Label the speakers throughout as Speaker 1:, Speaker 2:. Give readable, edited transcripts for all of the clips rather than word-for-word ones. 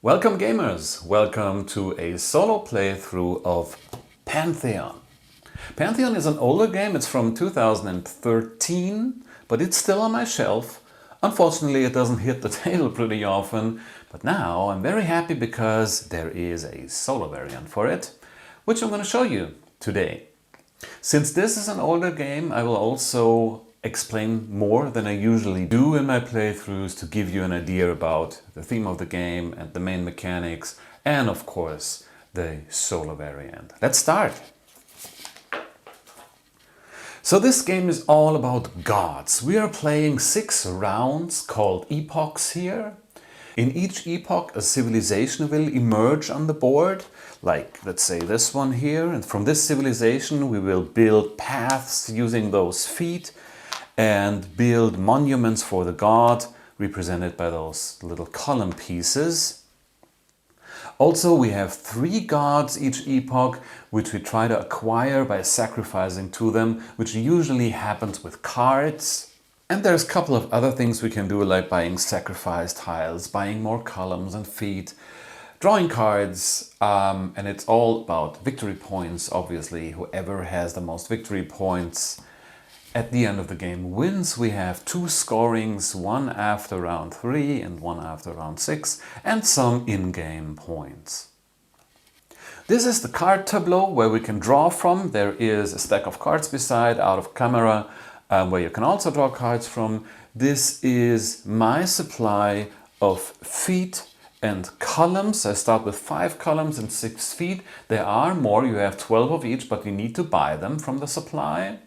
Speaker 1: Welcome gamers! Welcome to a solo playthrough of Pantheon. Pantheon is an older game, it's from 2013, but it's still on my shelf. Unfortunately, it doesn't hit the table pretty often, but now I'm very happy because there is a solo variant for it, which I'm going to show you today. Since this is an older game, I will also explain more than I usually do in my playthroughs to give you an idea about the theme of the game and the main mechanics and of course the solo variant. Let's start! So this game is all about gods. We are playing 6 rounds called epochs here. In each epoch a civilization will emerge on the board, like let's say this one here, and from this civilization we will build paths using those feet and build monuments for the god, represented by those little column pieces. Also, we have 3 gods each epoch, which we try to acquire by sacrificing to them, which usually happens with cards. And there's a couple of other things we can do, like buying sacrifice tiles, buying more columns and feet, drawing cards, and it's all about victory points, obviously. Whoever has the most victory points at the end of the game wins. We have 2 scorings, one after round 3 and one after round 6, and some in-game points. This is the card tableau where we can draw from. There is a stack of cards beside, out of camera, where you can also draw cards from. This is my supply of feet and columns. I start with 5 columns and 6 feet. There are more, you have 12 of each, but you need to buy them from the supply.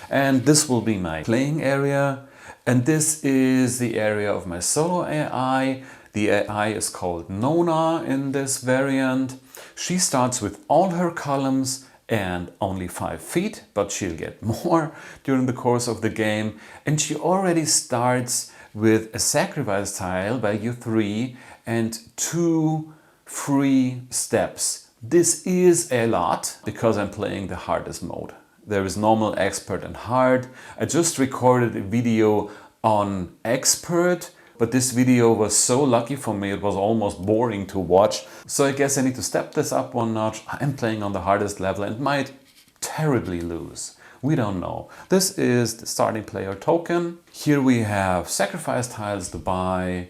Speaker 1: And this will be my playing area, and this is the area of my solo AI. The AI is called Nona in this variant. She starts with all her columns and only 5 feet, but she'll get more during the course of the game. And she already starts with a sacrifice tile, value 3, and 2 free steps. This is a lot because I'm playing the hardest mode. There is normal, expert and hard. I just recorded a video on expert, but this video was so lucky for me, it was almost boring to watch. So I guess I need to step this up one notch. I'm playing on the hardest level and might terribly lose. We don't know. This is the starting player token. Here we have sacrifice tiles to buy.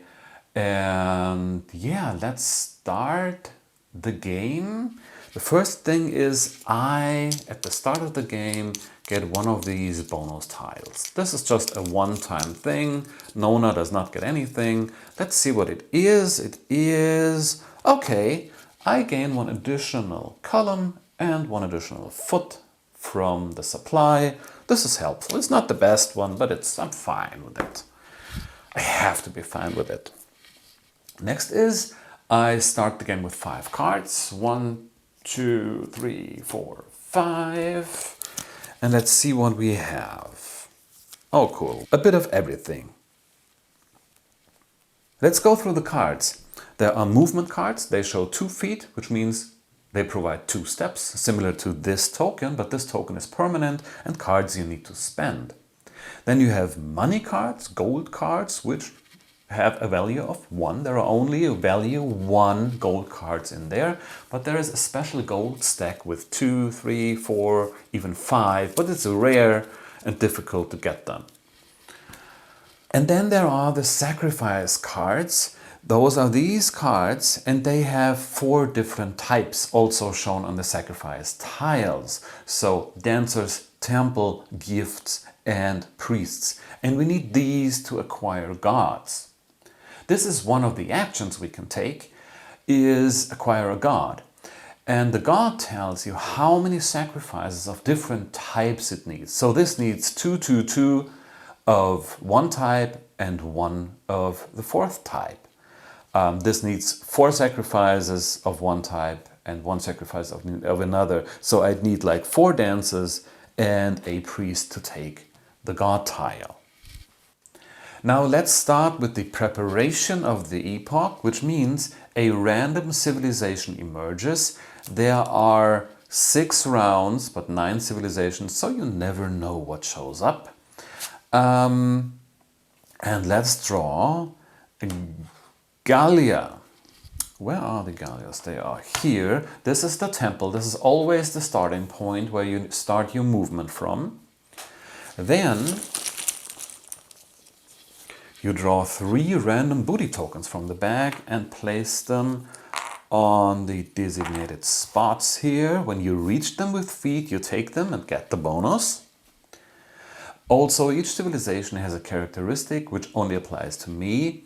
Speaker 1: And yeah, let's start the game. The first thing is at the start of the game, get one of these bonus tiles. This is just a one-time thing. Nona does not get anything. Let's see what it is. It is... okay, I gain 1 additional column and 1 additional foot from the supply. This is helpful. It's not the best one, but I'm fine with it. I have to be fine with it. Next is, I start the game with 5 cards. 1, 2, 3, 4, 5. And let's see what we have. Oh, cool. A bit of everything. Let's go through the cards. There are movement cards. They show 2 feet, which means they provide 2 steps, similar to this token, but this token is permanent and cards you need to spend. Then you have money cards, gold cards, which have a value of 1. There are only a value 1 gold cards in there, but there is a special gold stack with 2, 3, 4, even 5, but it's rare and difficult to get them. And then there are the sacrifice cards. Those are these cards, and they have 4 different types also shown on the sacrifice tiles. So dancers, temple, gifts and priests. And we need these to acquire gods. This is one of the actions we can take, is acquire a god. And the god tells you how many sacrifices of different types it needs. So this needs 2, 2, 2 of one type and 1 of the 4th type. This needs 4 sacrifices of one type and 1 sacrifice of another. So I'd need like 4 dances and a priest to take the god tile. Now let's start with the preparation of the epoch, which means a random civilization emerges. There are 6 rounds, but 9 civilizations, so you never know what shows up. And let's draw Gallia. Where are the galleons? They are here. This is the temple. This is always the starting point where you start your movement from. Then you draw 3 random booty tokens from the bag and place them on the designated spots here. When you reach them with feet, you take them and get the bonus. Also, each civilization has a characteristic which only applies to me.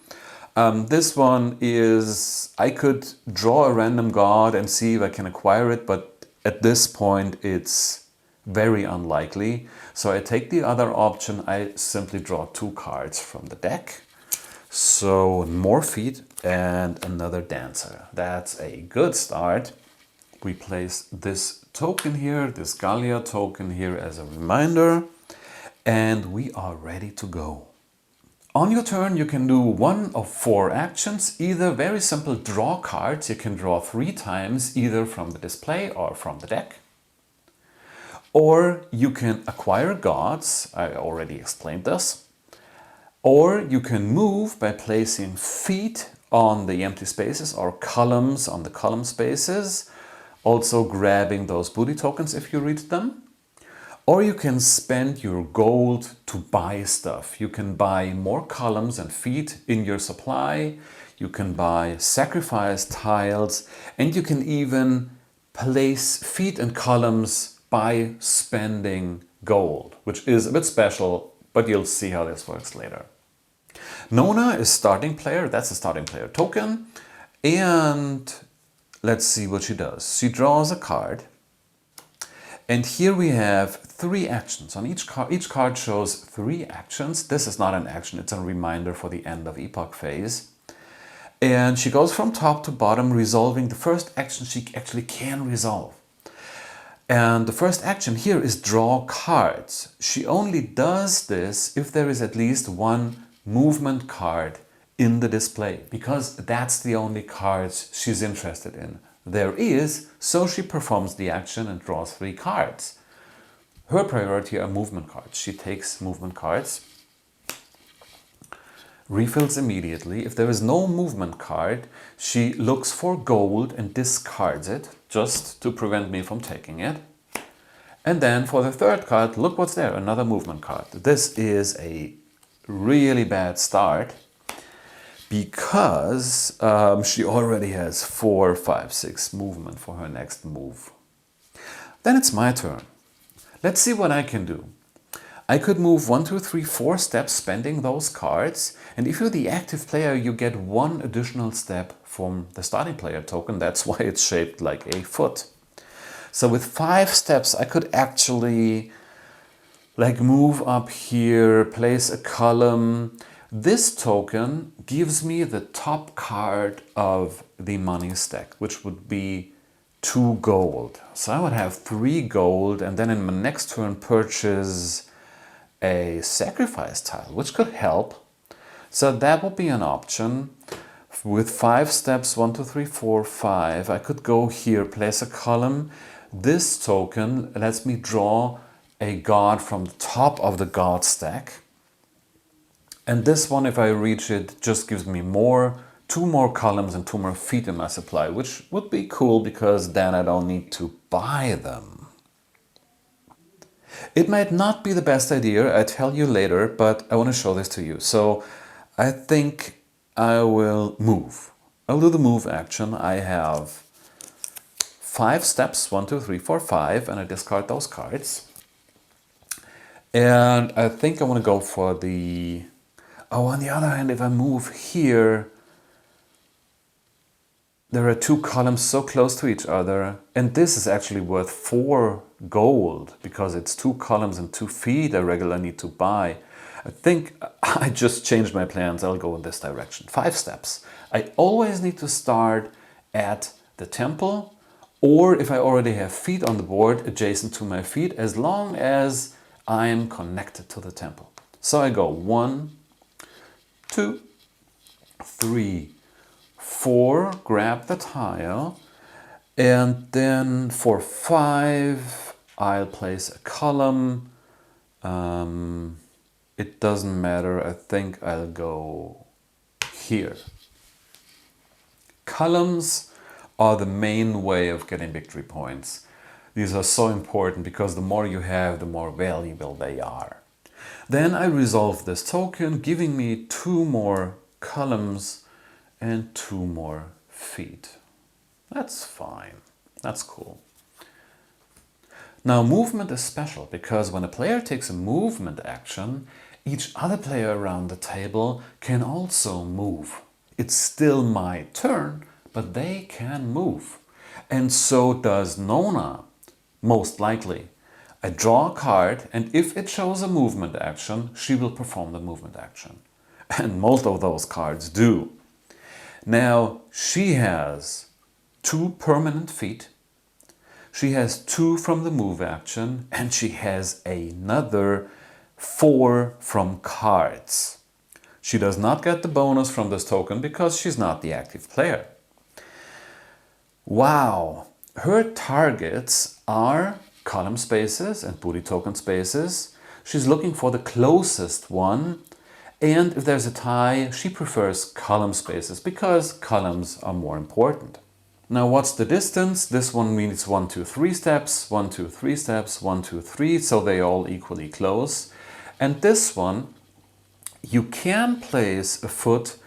Speaker 1: This one is, I could draw a random god and see if I can acquire it, but at this point it's very unlikely. So I take the other option, I simply draw 2 cards from the deck. So more feet and another dancer. That's a good start. We place this token here, this Gallia token here as a reminder, and we are ready to go. On your turn you can do one of 4 actions, either very simple draw cards, you can draw 3 times either from the display or from the deck. Or you can acquire gods, I already explained this. Or you can move by placing feet on the empty spaces or columns on the column spaces, also grabbing those booty tokens if you reach them. Or you can spend your gold to buy stuff. You can buy more columns and feet in your supply. You can buy sacrifice tiles, and you can even place feet and columns by spending gold, which is a bit special, but you'll see how this works later. Nona is starting player, that's a starting player token. And let's see what she does. She draws a card. And here we have 3 actions. On each card shows 3 actions. This is not an action, it's a reminder for the end of epoch phase. And she goes from top to bottom, resolving the first action she actually can resolve. And the first action here is draw cards. She only does this if there is at least 1 movement card in the display, because that's the only cards she's interested in. There is, so she performs the action and draws 3 cards. Her priority are movement cards. She takes movement cards, refills immediately. If there is no movement card, she looks for gold and discards it, just to prevent me from taking it. And then for the 3rd card, look what's there, another movement card. This is a really bad start, because she already has 4, 5, 6 movement for her next move. Then it's my turn. Let's see what I can do. I could move 1, 2, 3, 4 steps spending those cards, and if you're the active player you get 1 additional step from the starting player token. That's why it's shaped like a foot. So with 5 steps I could actually move up here, place a column. This token gives me the top card of the money stack, which would be 2 gold. So I would have 3 gold, and then in my next turn purchase a sacrifice tile, which could help. So that would be an option. With 5 steps, 1, 2, 3, 4, 5, I could go here, place a column. This token lets me draw a god from the top of the god stack. And this one, if I reach it, just gives me 2 more columns and 2 more feet in my supply, which would be cool because then I don't need to buy them. It might not be the best idea, I'll tell you later, but I want to show this to you. So I think I will move. I'll do the move action. I have 5 steps, 1, 2, 3, 4, 5, and I discard those cards. And I think I want to go for the... Oh, on the other hand, if I move here, there are 2 columns so close to each other, and this is actually worth 4 gold because it's 2 columns and 2 feet I regularly need to buy. I think I just changed my plans. I'll go in this direction. 5 steps. I always need to start at the temple, or if I already have feet on the board adjacent to my feet, as long as I'm connected to the temple. So I go 1, 2, 3, 4, grab the tile, and then for 5 I'll place a column. It doesn't matter, I think I'll go here. Columns are the main way of getting victory points. These are so important because the more you have, the more valuable they are. Then I resolve this token, giving me 2 more columns and 2 more feet. That's fine. That's cool. Now movement is special because when a player takes a movement action, each other player around the table can also move. It's still my turn, but they can move. And so does Nona, most likely. I draw a card, and if it shows a movement action, she will perform the movement action. And most of those cards do. Now, she has 2 permanent feet, she has 2 from the move action, and she has another 4 from cards. She does not get the bonus from this token because she's not the active player. Wow! Her targets are column spaces and booty token spaces. She's looking for the closest one, and if there's a tie, she prefers column spaces because columns are more important. Now what's the distance? This one means 1, 2, 3 steps, 1, 2, 3 steps, 1, 2, 3, so they all equally close. And this one, you can place a foot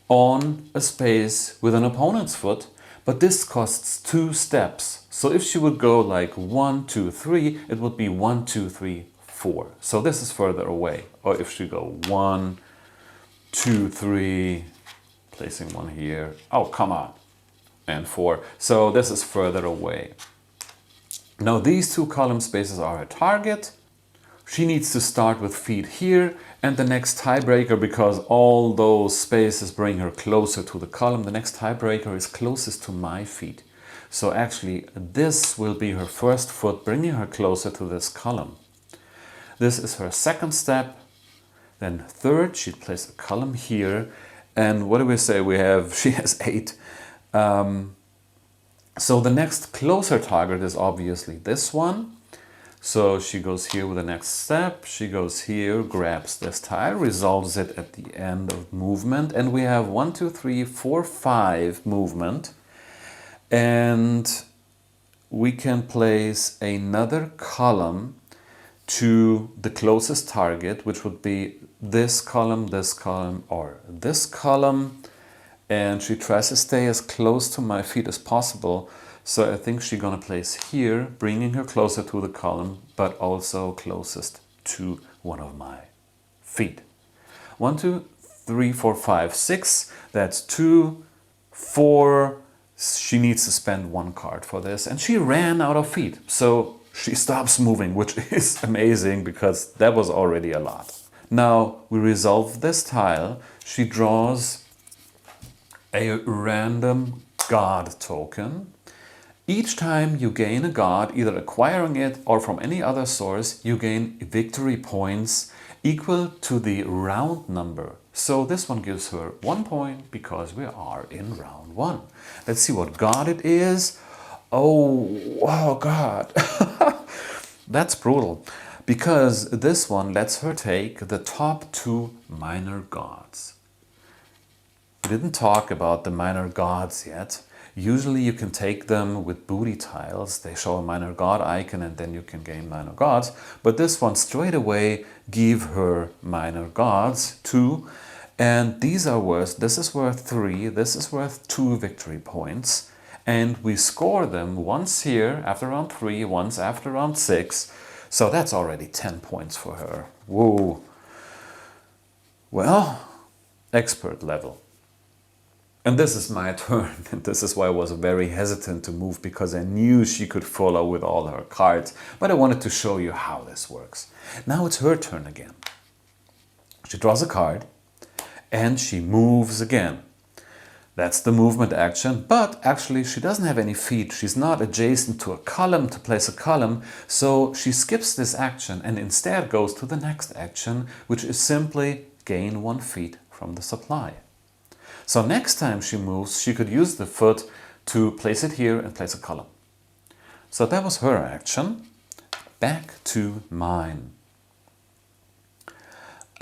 Speaker 1: on a space with an opponent's foot, but this costs 2 steps. So if she would go like 1, 2, 3, it would be 1, 2, 3, 4. So this is further away. Or if she go 1, 2, 3, placing one here. Oh, come on. And 4. So this is further away. Now these 2 column spaces are her target. She needs to start with feet here, and the next tiebreaker, because all those spaces bring her closer to the column, the next tiebreaker is closest to my feet. So actually this will be her first foot, bringing her closer to this column. This is her second step. Then third, she'd place a column here. And what do we say? She has 8. So the next closer target is obviously this one. So she goes here with the next step, she goes here, grabs this tile, resolves it at the end of movement, and we have 1, 2, 3, 4, 5 movement. And we can place another column to the closest target, which would be this column, or this column. And she tries to stay as close to my feet as possible. So I think she's gonna place here, bringing her closer to the column, but also closest to one of my feet. 1, 2, 3, 4, 5, 6. That's 2, 4. She needs to spend 1 card for this. And she ran out of feet. So she stops moving, which is amazing because that was already a lot. Now we resolve this tile. She draws a random god token. Each time you gain a god, either acquiring it or from any other source, you gain victory points equal to the round number. So this one gives her 1 point because we are in round 1. Let's see what god it is. Oh god. That's brutal. Because this one lets her take the top 2 minor gods. We didn't talk about the minor gods yet. Usually you can take them with booty tiles. They show a minor god icon and then you can gain minor gods. But this one straight away give her minor gods 2. And these are worth, this is worth 3, this is worth 2 victory points. And we score them once here after round 3, once after round 6. So that's already 10 points for her. Whoa. Well, expert level. And this is my turn, and this is why I was very hesitant to move, because I knew she could follow with all her cards, but I wanted to show you how this works. Now it's her turn again. She draws a card, and she moves again. That's the movement action, but actually she doesn't have any feet. She's not adjacent to a column to place a column, so she skips this action and instead goes to the next action, which is simply gain 1 feet from the supply. So next time she moves, she could use the foot to place it here and place a column. So that was her action. Back to mine.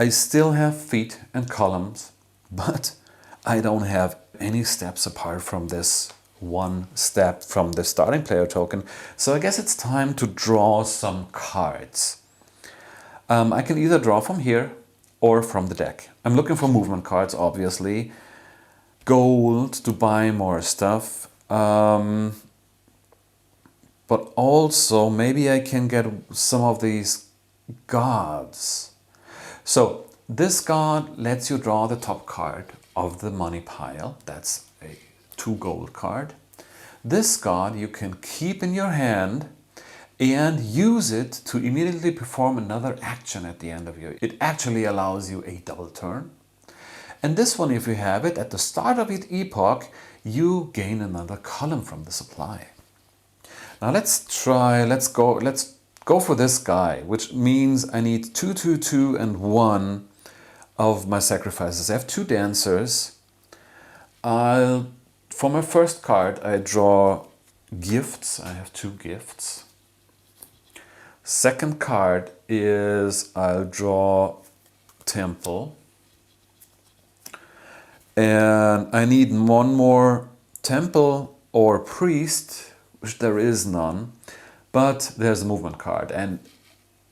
Speaker 1: I still have feet and columns, but I don't have any steps apart from this one step from the starting player token. So I guess it's time to draw some cards. I can either draw from here or from the deck. I'm looking for movement cards, obviously. Gold to buy more stuff. But also maybe I can get some of these gods. So this god lets you draw the top card of the money pile. That's a 2 gold card. This god you can keep in your hand and use it to immediately perform another action at the end of your... It actually allows you a double turn. And this one, if you have it, at the start of each epoch, you gain another column from the supply. Now let's go for this guy, which means I need 2, 2, 2 and 1 of my sacrifices. I have 2 dancers. For my first card, I draw gifts. I have 2 gifts. Second card is I'll draw temple. And I need one more temple or priest, which there is none, but there's a movement card. And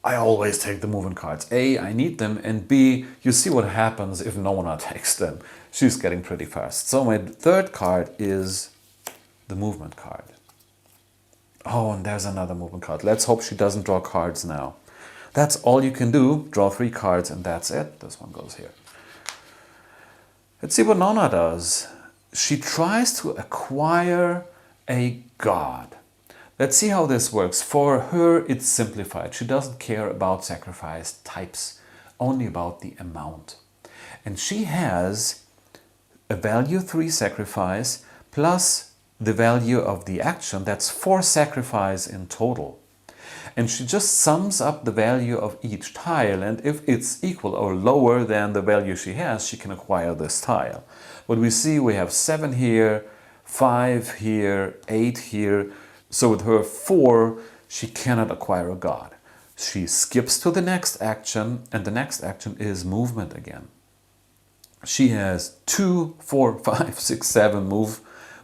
Speaker 1: I always take the movement cards. A, I need them, and B, you see what happens if no one takes them. She's getting pretty fast. So my third card is the movement card. Oh, and there's another movement card. Let's hope she doesn't draw cards now. That's all you can do. Draw 3 cards and that's it. This one goes here. Let's see what Nona does. She tries to acquire a god. Let's see how this works. For her, it's simplified. She doesn't care about sacrifice types, only about the amount. And she has a value 3 sacrifice plus the value of the action. That's 4 sacrifice in total. And she just sums up the value of each tile, and if it's equal or lower than the value she has, she can acquire this tile. What we see, we have 7 here, 5 here, 8 here. So with her 4, she cannot acquire a god. She skips to the next action, and the next action is movement again. She has 2, 4, 5, 6, 7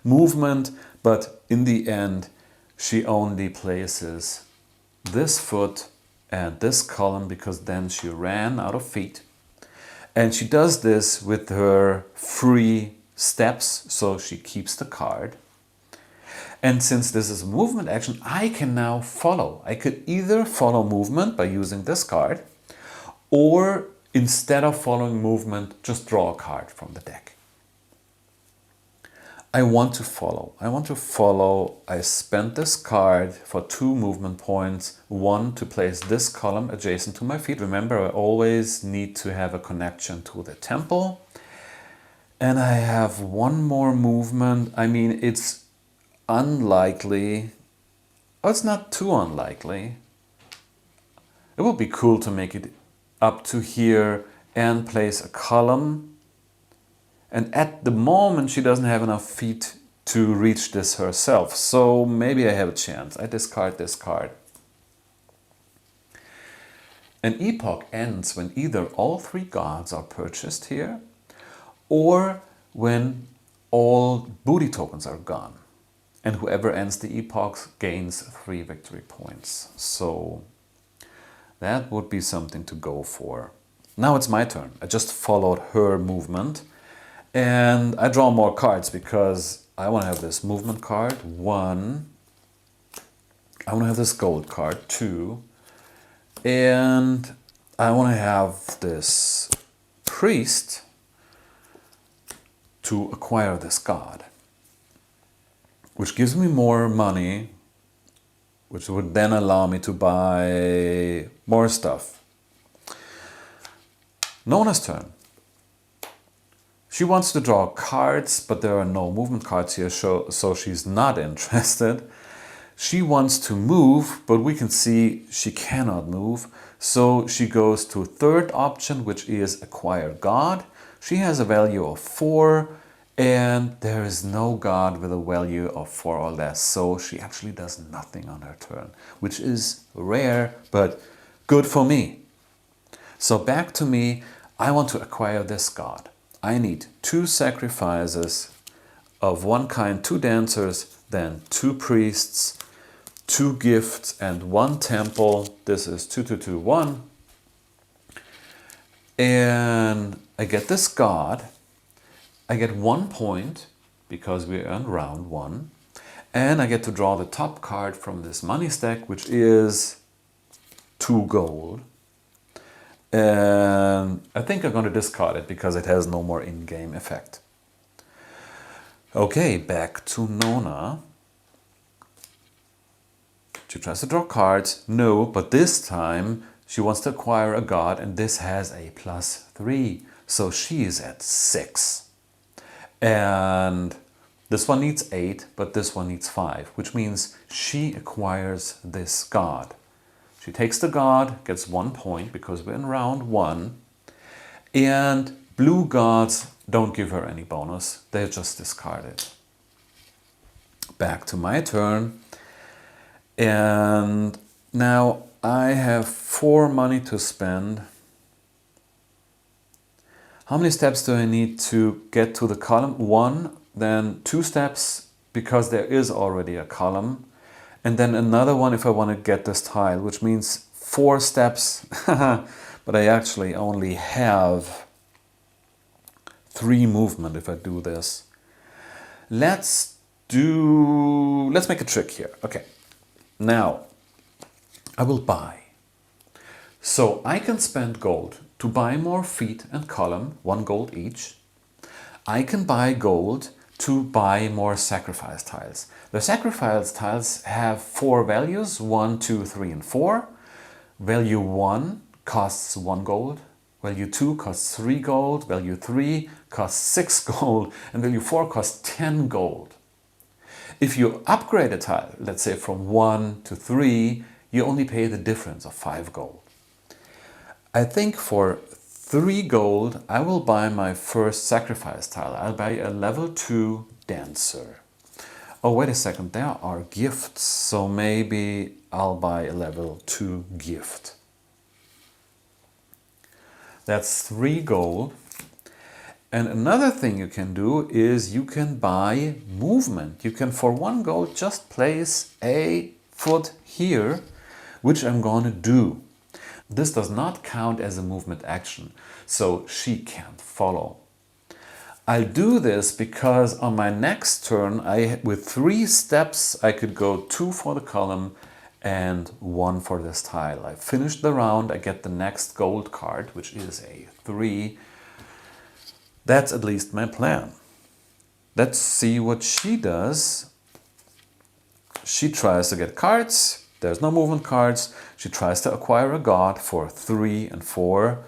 Speaker 1: movement, but in the end, she only places this foot and this column because then she ran out of feet. And she does this with her free steps, so she keeps the card. And since this is a movement action, I can now follow. I could either follow movement by using this card, or instead of following movement, just draw a card from the deck. I want to follow. I spent this card for 2 movement points. 1 to place this column adjacent to my feet. Remember, I always need to have a connection to the temple. And I have 1 more movement. I mean, it's unlikely. Oh, it's not too unlikely. It would be cool to make it up to here and place a column. And at the moment, she doesn't have enough feet to reach this herself. So maybe I have a chance. I discard this card. An epoch ends when either all 3 gods are purchased here, or when all booty tokens are gone. And whoever ends the epoch gains 3 victory points. So that would be something to go for. Now it's my turn. I just followed her movement. And I draw more cards because I want to have this movement card, 1. I want to have this gold card, 2. And I want to have this priest to acquire this god, which gives me more money, which would then allow me to buy more stuff. Nona's turn. She wants to draw cards, but there are no movement cards here, so she's not interested. She wants to move, but we can see she cannot move. So she goes to 3rd option, which is acquire god. She has a value of 4, and there is no god with a value of 4 or less. So she actually does nothing on her turn, which is rare, but good for me. So back to me, I want to acquire this god. I need 2 sacrifices of one kind, 2 dancers, then 2 priests, 2 gifts, and 1 temple. This is 2, 2, 2, 1. And I get this god. I get 1 point because we earned round 1. And I get to draw the top card from this money stack, which is 2 gold. And I think I'm going to discard it because it has no more in-game effect. Okay, back to Nona. She tries to draw cards. No, but this time she wants to acquire a god, and this has a +3. So she is at 6. And this one needs 8, but this one needs 5, which means she acquires this god. She takes the god, gets 1 point because we're in round 1. And blue gods don't give her any bonus, they're just discarded. Back to my turn. And now I have 4 money to spend. How many steps do I need to get to the column? 1, then 2 steps because there is already a column. And then another one if I want to get this tile, which means 4 steps. But I actually only have 3 movement if I do this. Let's make a trick here. Okay. Now, I will buy. So I can spend gold to buy more feet and column, 1 gold each. I can buy gold to buy more sacrifice tiles. The sacrifice tiles have 4 values, 1, 2, 3, and 4. Value 1 costs 1 gold. Value 2 costs 3 gold. Value 3 costs 6 gold. And value 4 costs 10 gold. If you upgrade a tile, let's say from 1 to 3, you only pay the difference of 5 gold. I think for 3 gold, I will buy my first sacrifice tile. I'll buy a level 2 dancer. Oh, wait a second, there are gifts, so maybe I'll buy a level 2 gift. That's 3 gold. And another thing you can do is you can buy movement. You can, for 1 gold, just place a foot here, which I'm going to do. This does not count as a movement action, so she can't follow. I'll do this because on my next turn, with 3 steps, I could go 2 for the column and 1 for this tile. I finished the round, I get the next gold card, which is a 3. That's at least my plan. Let's see what she does. She tries to get cards. There's no movement cards. She tries to acquire a god for 3 and 4,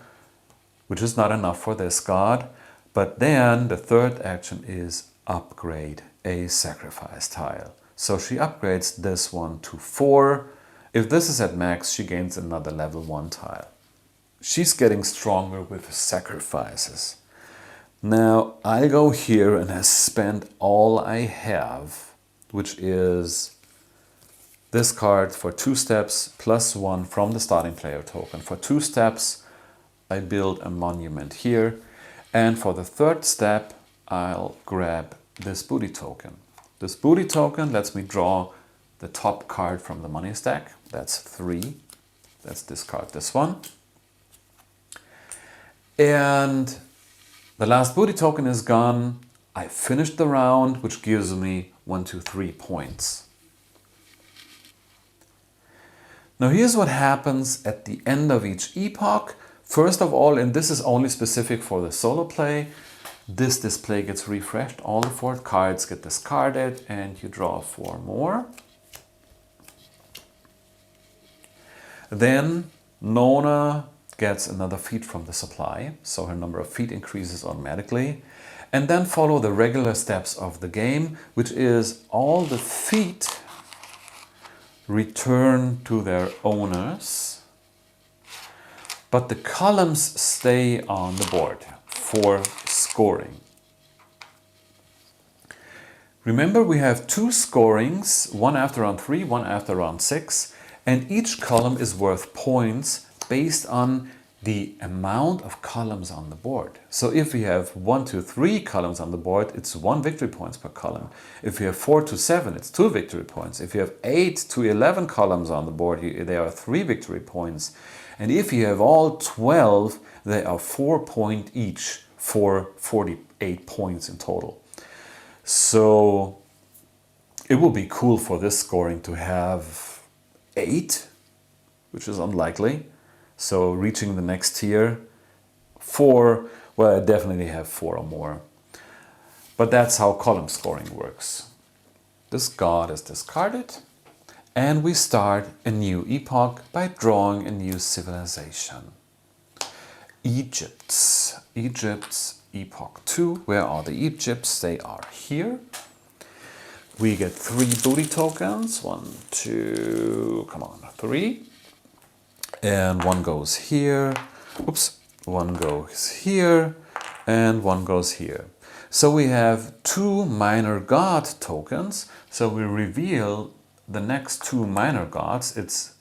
Speaker 1: which is not enough for this god. But then the third action is upgrade a sacrifice tile. So she upgrades this one to 4. If this is at max, she gains another level 1 tile. She's getting stronger with sacrifices. Now I go here and I spend all I have, which is this card for 2 steps plus 1 from the starting player token. For 2 steps, I build a monument here. And for the 3rd step, I'll grab this booty token. This booty token lets me draw the top card from the money stack. That's 3. Let's discard this one. And the last booty token is gone. I finished the round, which gives me 1, 2, 3 points. Now here's what happens at the end of each epoch. First of all, and this is only specific for the solo play, this display gets refreshed. All the 4 cards get discarded and you draw 4 more. Then Nona gets another feat from the supply, so her number of feet increases automatically. And then follow the regular steps of the game, which is all the feet return to their owners, but the columns stay on the board for scoring. Remember, we have 2 scorings, one after round 3, one after round 6, and each column is worth points based on the amount of columns on the board. So if we have 1 to 3 columns on the board, it's 1 victory points per column. If we have 4 to 7, it's 2 victory points. If you have 8 to 11 columns on the board, there are 3 victory points. And if you have all 12, they are 4 points each for 48 points in total. So it will be cool for this scoring to have 8, which is unlikely. So reaching the next tier, 4, well, I definitely have 4 or more. But that's how column scoring works. This god is discarded, and we start a new epoch by drawing a new civilization. Egypt's epoch 2. Where are the Egypts? They are here. We get 3 booty tokens. 1, 2, come on, 3. And 1 goes here. Oops, 1 goes here, and 1 goes here. So we have 2 minor god tokens. So we reveal the next 2 minor gods. It's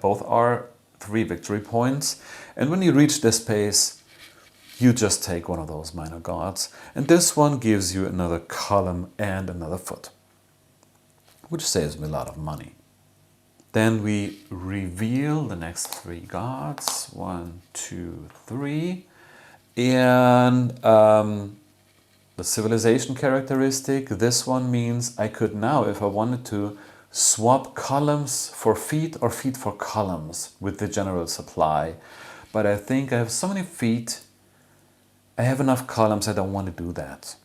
Speaker 1: both are 3 victory points. And when you reach this pace, you just take one of those minor gods. And this one gives you another column and another foot, which saves me a lot of money. Then we reveal the next 3 gods. 1, 2, 3. And the civilization characteristic, this one means I could now, if I wanted to, swap columns for feet or feet for columns with the general supply. But I think I have so many feet, I have enough columns, I don't want to do that.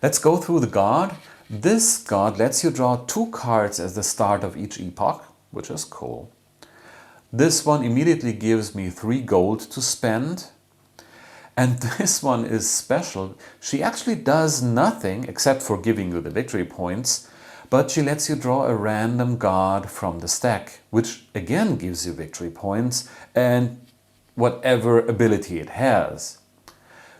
Speaker 1: Let's go through the god. This god lets you draw 2 cards at the start of each epoch, which is cool. This one immediately gives me 3 gold to spend. And this one is special. She actually does nothing except for giving you the victory points, but she lets you draw a random god from the stack, which again gives you victory points and whatever ability it has.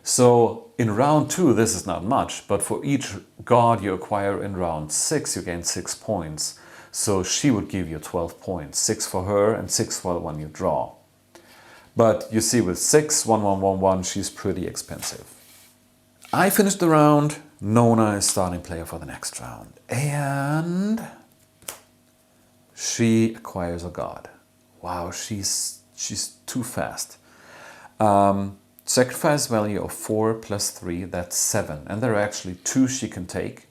Speaker 1: So in round 2 this is not much, but for each god you acquire in round 6 you gain 6 points. So she would give you 12 points, 6 for her and 6 for the one you draw. But you see, with 6, 1, 1, 1, 1, she's pretty expensive. I finished the round. Nona is starting player for the next round. And she acquires a god. Wow, she's too fast. Sacrifice value of 4 plus 3, that's 7. And there are actually 2 she can take.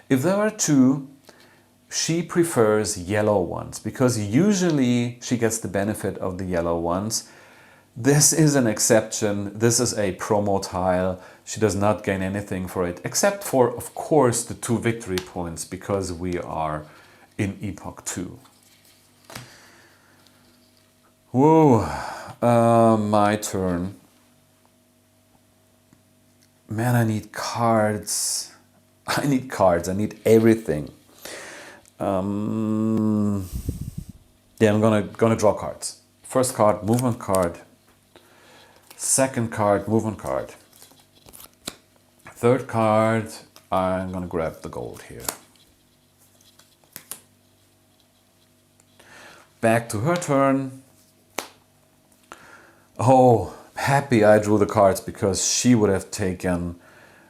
Speaker 1: If there are 2, she prefers yellow ones, because usually she gets the benefit of the yellow ones. This is an exception. This is a promo tile. She does not gain anything for it, except for, of course, the 2 victory points, because we are in Epoch 2. Whoa, my turn. Man, I need cards. I need cards. I need everything. Yeah, I'm gonna draw cards. First card, movement card. Second card, movement card. Third card, I'm gonna grab the gold here. Back to her turn. Oh, happy I drew the cards, because she would have taken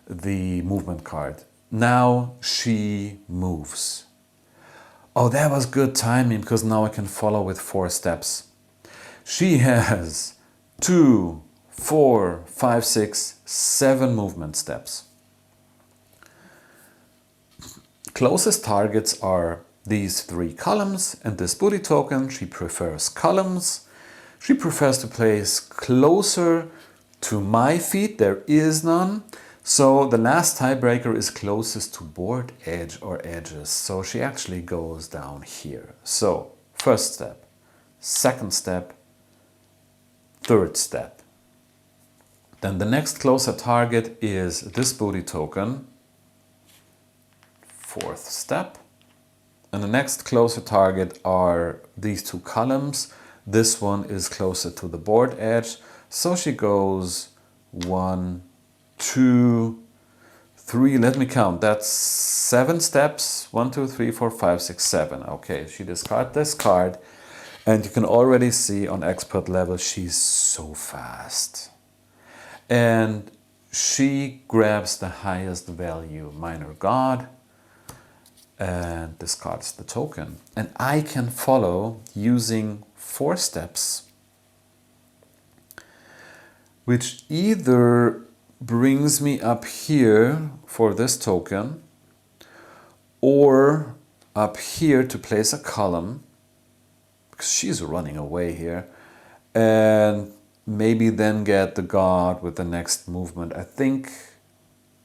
Speaker 1: the movement card. Now she moves. Oh, that was good timing, because now I can follow with 4 steps. She has 2, 4, 5, 6, 7 movement steps. Closest targets are these 3 columns and this booty token. She prefers columns. She prefers to place closer to my feet. There is none. So the last tiebreaker is closest to board edge or edges. So she actually goes down here. So first step, second step, third step. Then the next closer target is this booty token. Fourth step. And the next closer target are these 2 columns. This one is closer to the board edge. So she goes 1, 2, 3, let me count, that's 7 steps. 1, 2, 3, 4, 5, 6, 7. Okay, she discards this card. And you can already see on expert level, she's so fast. And she grabs the highest value minor god and discards the token. And I can follow using 4 steps, which either brings me up here for this token or up here to place a column, because she's running away here, and maybe then get the god with the next movement. I think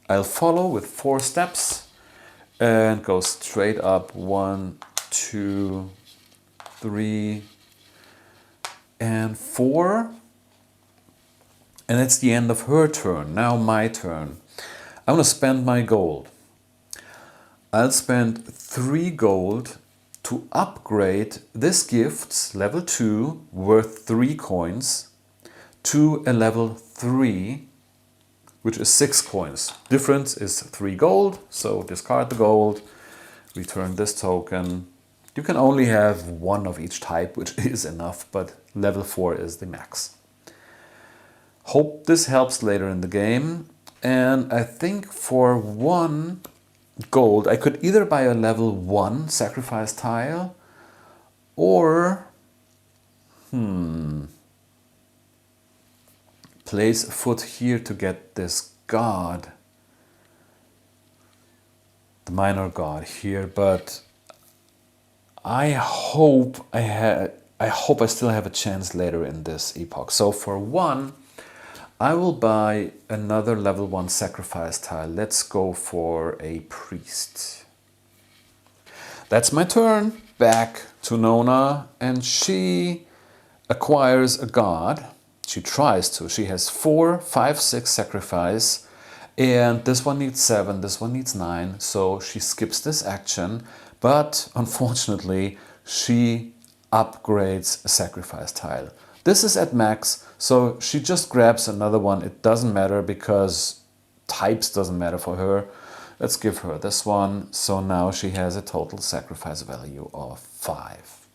Speaker 1: I'll follow with 4 steps and go straight up 1, 2, 3, and 4. And it's the end of her turn. Now my turn. I'm going to spend my gold. I'll spend 3 gold to upgrade this gift's level 2 worth 3 coins to a level 3, which is 6 coins. Difference is 3 gold, so discard the gold, return this token. You can only have 1 of each type, which is enough, but level 4 is the max. Hope this helps later in the game. And I think for 1 gold, I could either buy a level 1 sacrifice tile or place a foot here to get this god, the minor god here. But I hope I still have a chance later in this epoch. So for 1, I will buy another level 1 sacrifice tile. Let's go for a priest. That's my turn. Back to Nona, and she acquires a god. She tries to. She has 4, 5, 6 sacrifice, and this one needs 7, this one needs 9, so she skips this action, but unfortunately she upgrades a sacrifice tile. This is at max, so she just grabs another one. It doesn't matter because types doesn't matter for her. Let's give her this one. So now she has a total sacrifice value of 5.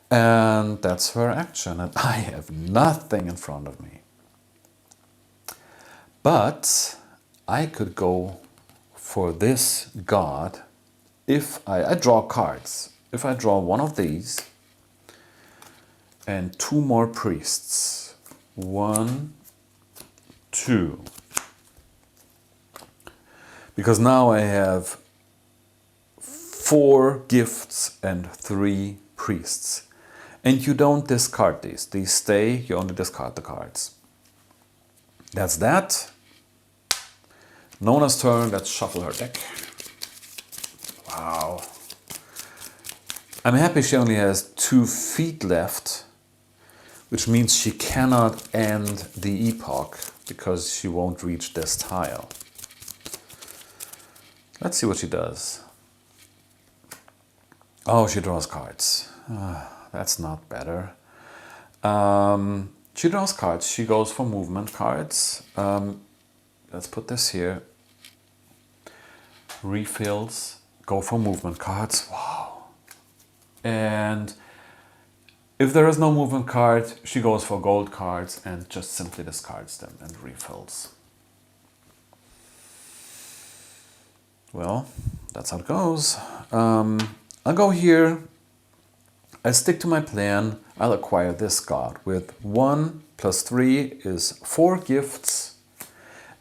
Speaker 1: And that's her action, and I have nothing in front of me. But I could go for this god if I draw cards. If I draw one of these and 2 more priests. 1, 2. Because now I have 4 gifts and 3 priests. And you don't discard these. These stay, you only discard the cards. That's that. Nona's turn, let's shuffle her deck. Wow. I'm happy she only has 2 feet left, which means she cannot end the epoch because she won't reach this tile. Let's see what she does. Oh, she draws cards. That's not better. She draws cards. She goes for movement cards. Let's put this here. Refills. Go for movement cards. Wow. And if there is no movement card, she goes for gold cards and just simply discards them and refills. Well, that's how it goes. I'll go here. I stick to my plan. I'll acquire this god with 1 plus 3 is 4 gifts,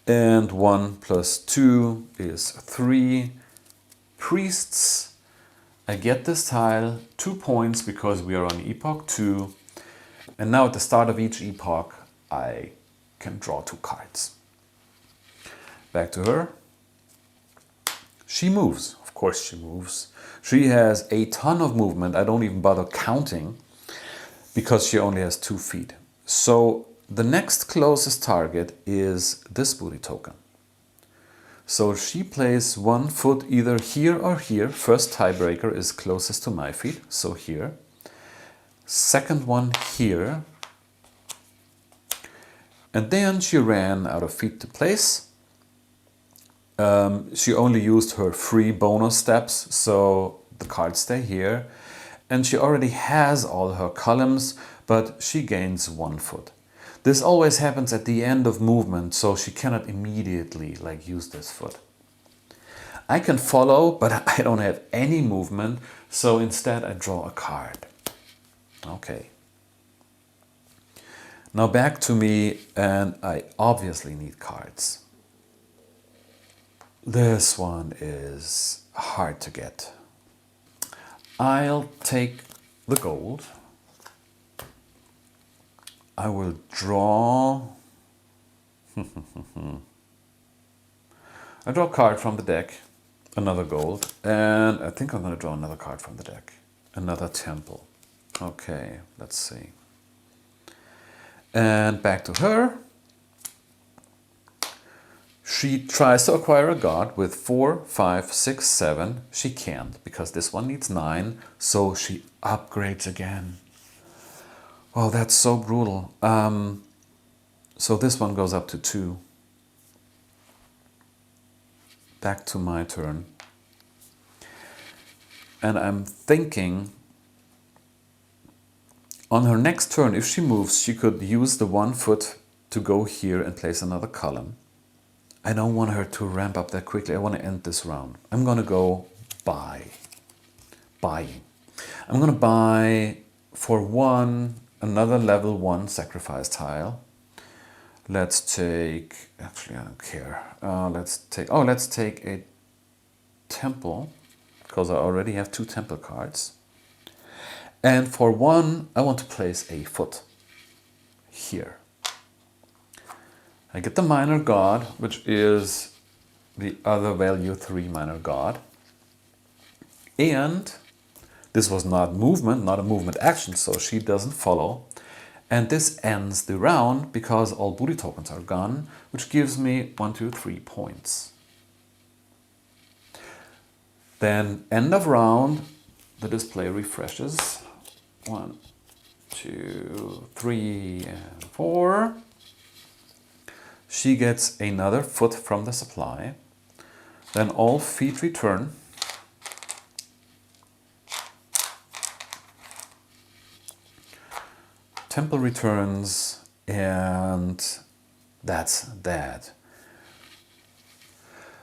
Speaker 1: and 1 plus 2 is 3 priests. I get this tile, 2 points because we are on epoch 2, and now at the start of each epoch I can draw 2 cards. Back to her. She moves. Of course she moves. She has a ton of movement. I don't even bother counting because she only has 2 feet. So the next closest target is this booty token. So she plays 1 foot either here or here. First tiebreaker is closest to my feet, so here. Second one here. And then she ran out of feet to place. She only used her free bonus steps, so The cards stay here. And she already has all her columns, but she gains 1 foot. This always happens at the end of movement, so she cannot immediately use this foot. I can follow, but I don't have any movement, so instead I draw a card. Okay. Now back to me, and I obviously need cards. This one is hard to get. I'll take the gold. I will draw. I draw a card from the deck, another gold, and I think I'm going to draw another card from the deck, another temple. Okay, let's see. And back to her. She tries to acquire a god with 4, 5, 6, 7. She can't because this one needs 9, so she upgrades again. Wow, that's so brutal. So this one goes up to 2. Back to my turn. And I'm thinking, on her next turn, if she moves, she could use the 1 foot to go here and place another column. I don't want her to ramp up that quickly. I want to end this round. I'm going to go buying. I'm going to buy for 1 another level 1 sacrifice tile. Let's take, actually I don't care. Let's take a temple, because I already have 2 temple cards. And for 1, I want to place a foot here. I get the minor god, which is the other value 3 minor god. And this was not a movement action, so she doesn't follow. And this ends the round because all booty tokens are gone, which gives me 1, 2, 3 points. Then end of round, the display refreshes. 1, 2, 3, and 4. She gets another foot from the supply. Then all feet return. Temple returns, and that's that.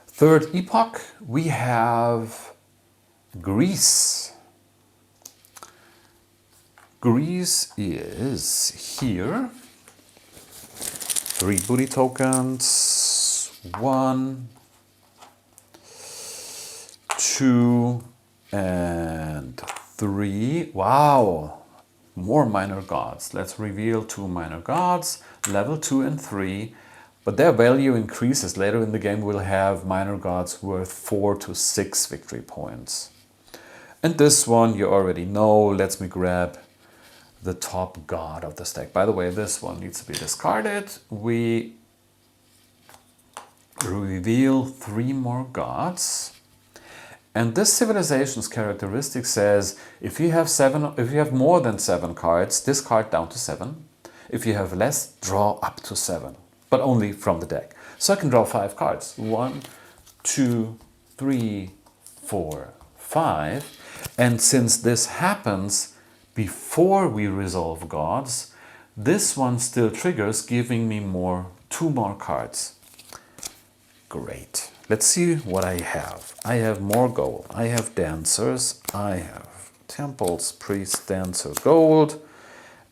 Speaker 1: Third epoch, we have Greece. Greece is here. 3 booty tokens. 1, 2, and 3. Wow! More minor gods. Let's reveal 2 minor gods, level 2 and 3. But their value increases. Later in the game we'll have minor gods worth 4 to 6 victory points. And this one you already know. Let me grab the top god of the stack. By the way, this one needs to be discarded. We reveal 3 more gods. And this civilization's characteristic says if you have more than 7 cards, discard down to 7. If you have less, draw up to 7, but only from the deck. So I can draw 5 cards. 1, 2, 3, 4, 5. And since this happens before we resolve gods, this one still triggers, giving me 2 more cards. Great. Let's see what I have. I have more gold. I have dancers. I have temples, priest, dancer, gold,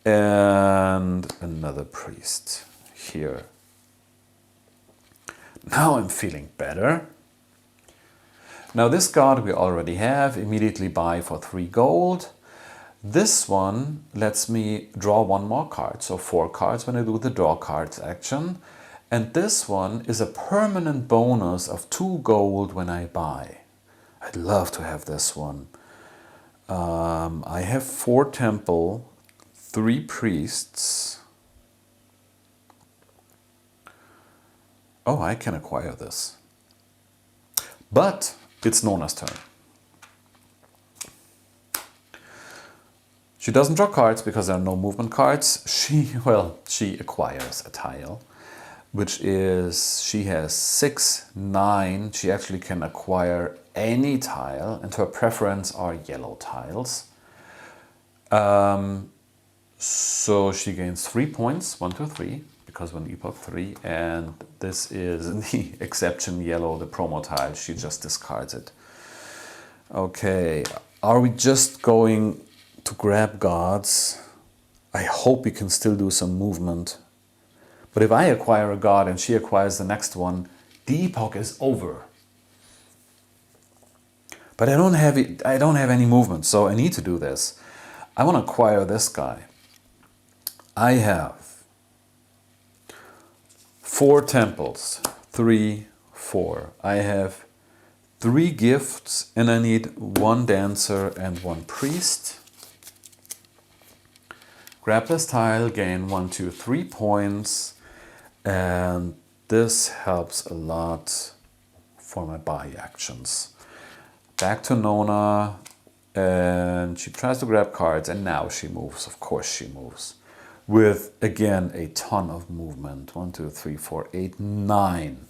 Speaker 1: and another priest here. Now I'm feeling better. Now this god we already have. Immediately buy for 3 gold. This one lets me draw 1 more card, so 4 cards when I do the draw cards action. And this one is a permanent bonus of 2 gold when I buy. I'd love to have this one. I have 4 temple, 3 priests. Oh, I can acquire this. But it's Nona's turn. She doesn't draw cards because there are no movement cards. She acquires a tile. which is, she has 6, 9. She actually can acquire any tile, and her preference are yellow tiles. So she gains 3 points, 1, 2, 3, because we're in Epoch 3, and this is the exception yellow, the promo tile. She just discards it. Okay, are we just going to grab gods? I hope we can still do some movement. But if I acquire a god and she acquires the next one, the epoch is over. But I don't have any movement, so I need to do this. I want to acquire this guy. I have 4 temples, 3, 4. I have 3 gifts, and I need 1 dancer and 1 priest. Grab this tile, gain 1, 2, 3 points, and this helps a lot for my buy actions. Back to Nona, and she tries to grab cards, and now she moves. Of course she moves. With, again, a ton of movement. 1, 2, 3, 4, 8, 9.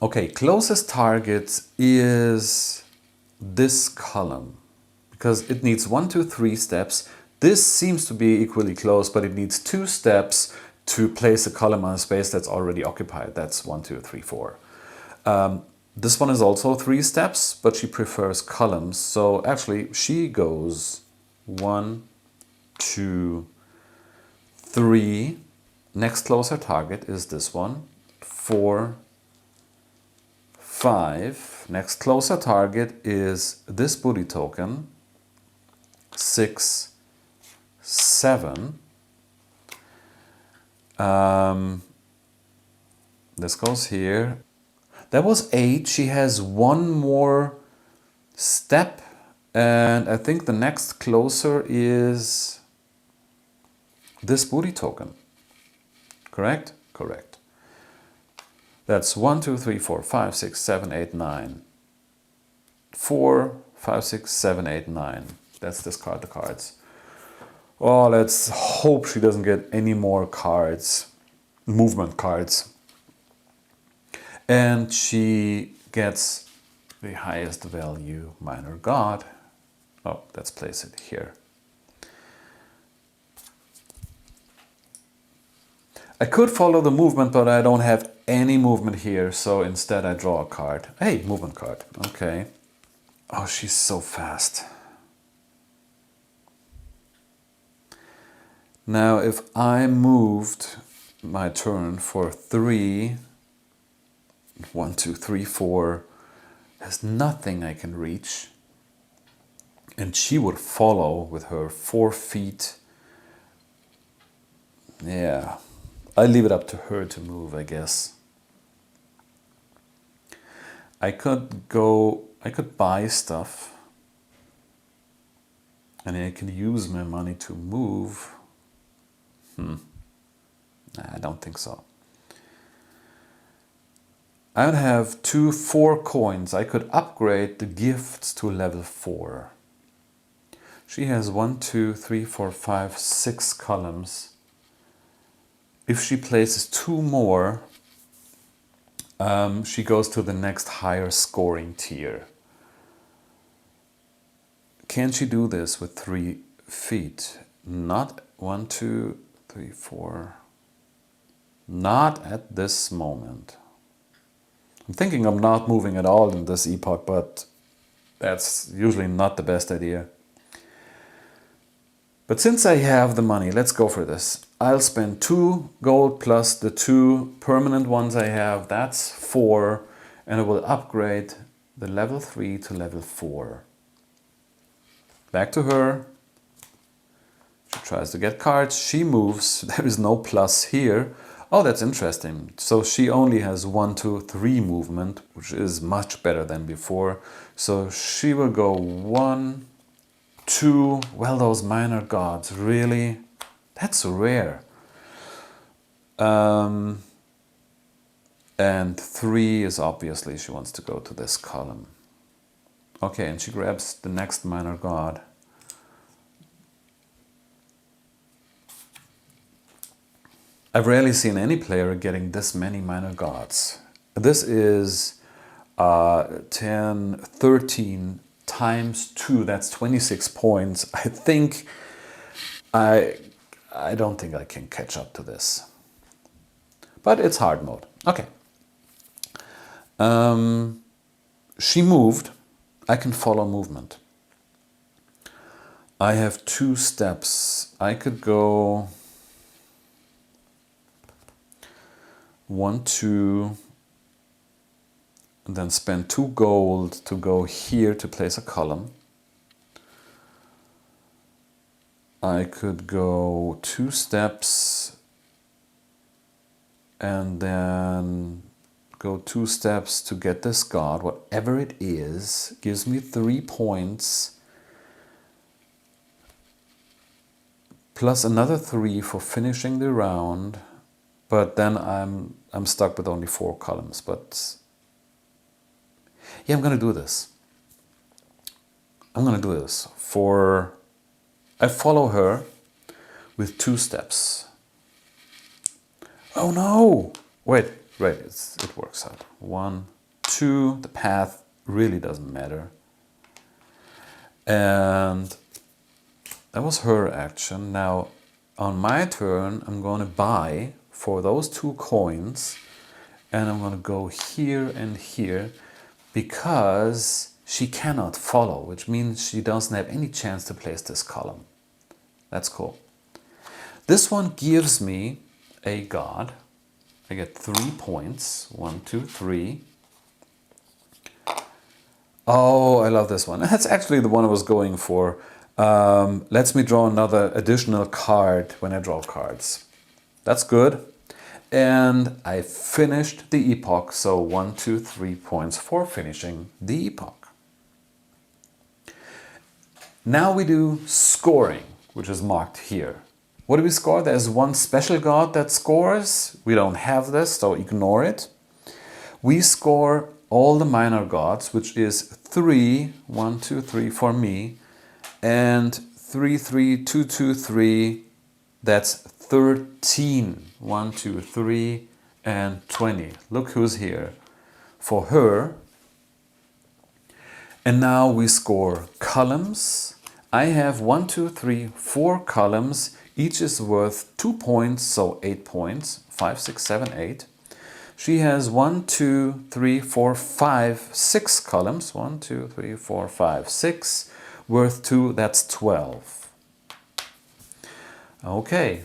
Speaker 1: Okay, closest target is this column, because it needs 1, 2, 3 steps. This seems to be equally close, but it needs 2 steps to place a column on a space that's already occupied. That's 1, 2, 3, 4. This one is also 3 steps, but she prefers columns. So actually she goes 1, 2, 3. Next closer target is this one. 4, 5. Next closer target is this booty token. 6, 7. This goes here. That was 8. She has 1 more step, and I think the next closer is this booty token. Correct? Correct. That's 1, 2, 3, 4, 5, 6, 7, 8, 9. 4, 5, 6, 7, 8, 9. Let's discard the cards. Oh, let's hope she doesn't get any more cards, movement cards. And she gets the highest value minor god. Oh, let's place it here. I could follow the movement, but I don't have any movement here, so instead I draw a card. Hey, movement card. Okay. Oh, she's so fast. Now, if I moved my turn for 3, 1, 2, 3, 4, there's nothing I can reach. And she would follow with her 4 feet. Yeah, I leave it up to her to move, I guess. I could buy stuff. And I can use my money to move. Nah, I don't think so. I would have 2 4 coins. I could upgrade the gifts to level 4. She has 1, 2, 3, 4, 5, 6 columns. If she places 2 more, she goes to the next higher scoring tier. Can she do this with 3 feet? Not 1, 2, 3, 4. Not at this moment. I'm thinking of not moving at all in this epoch, but that's usually not the best idea. But since I have the money, let's go for this. I'll spend 2 gold plus the 2 permanent ones I have. That's 4. And I will upgrade the level 3 to level 4. Back to her. She tries to get cards. She moves. There is no plus here. Oh, that's interesting. So she only has 1, 2, 3 movement, which is much better than before. So she will go 1, 2. Well, those minor gods, really? That's rare. And 3 is obviously she wants to go to this column. Okay, and she grabs the next minor god. I've rarely seen any player getting this many minor gods. This is 10, 13 times 2, that's 26 points. I don't think I can catch up to this. But it's hard mode. Okay. She moved. I can follow movement. I have 2 steps. I could go 1, 2, and then spend 2 gold to go here to place a column. I could go 2 steps and then go 2 steps to get this god, whatever it is, gives me 3 points, plus another 3 for finishing the round, but then I'm stuck with only 4 columns. But yeah, I'm gonna do this. I follow her with 2 steps. Oh no! Wait, it works out. 1, 2, the path really doesn't matter. And that was her action. Now, on my turn, I'm going to buy for those 2 coins, and I'm going to go here and here, because she cannot follow, which means she doesn't have any chance to place this column. That's cool. This one gives me a god. I get 3 points. 1, 2, 3. Oh, I love this one. That's actually the one I was going for. Lets me draw another additional card when I draw cards. That's good. And I finished the epoch. So 1, 2, 3 points for finishing the epoch. Now we do scoring, which is marked here. What do we score? There's one special god that scores. We don't have this, so ignore it. We score all the minor gods, which is 3, 1, 2, 3 for me, and 3, 3, 2, 2, 3. That's 13. 1, 2, 3, and 20. Look who's here. For her. And now we score columns. I have 1, 2, 3, 4 columns. Each is worth 2 points, so 8 points. 5, 6, 7, 8. She has 1, 2, 3, 4, 5, 6 columns. 1, 2, 3, 4, 5, 6. Worth 2, that's 12. Okay.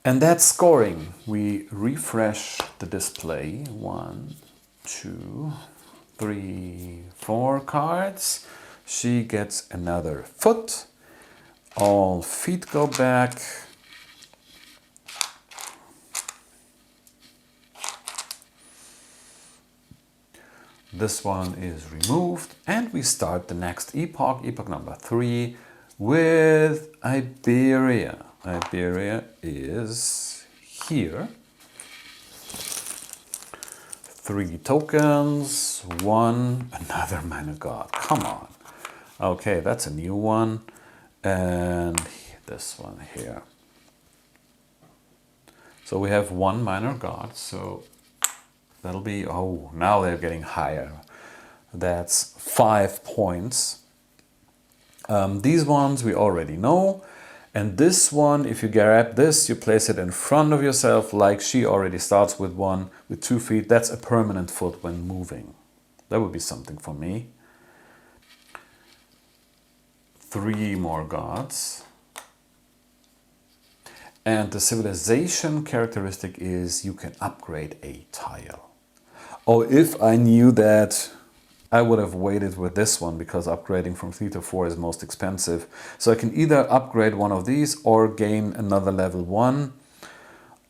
Speaker 1: And that's scoring. We refresh the display. 1, 2, 3, 4 cards. She gets another foot. All feet go back. This one is removed, and we start the next epoch, epoch number 3, with Iberia. Iberia is here. 3 tokens, 1, another minor god. Come on. Okay, that's a new one. And this one here. So we have 1 minor god, so that'll be, oh, now they're getting higher. That's 5 points. These ones we already know. And this one, if you grab this, you place it in front of yourself, like she already starts with 1, with 2 feet. That's a permanent foot when moving. That would be something for me. 3 more gods. And the civilization characteristic is you can upgrade a tile. Oh, if I knew that, I would have waited with this one, because upgrading from 3 to 4 is most expensive. So I can either upgrade one of these or gain another level 1.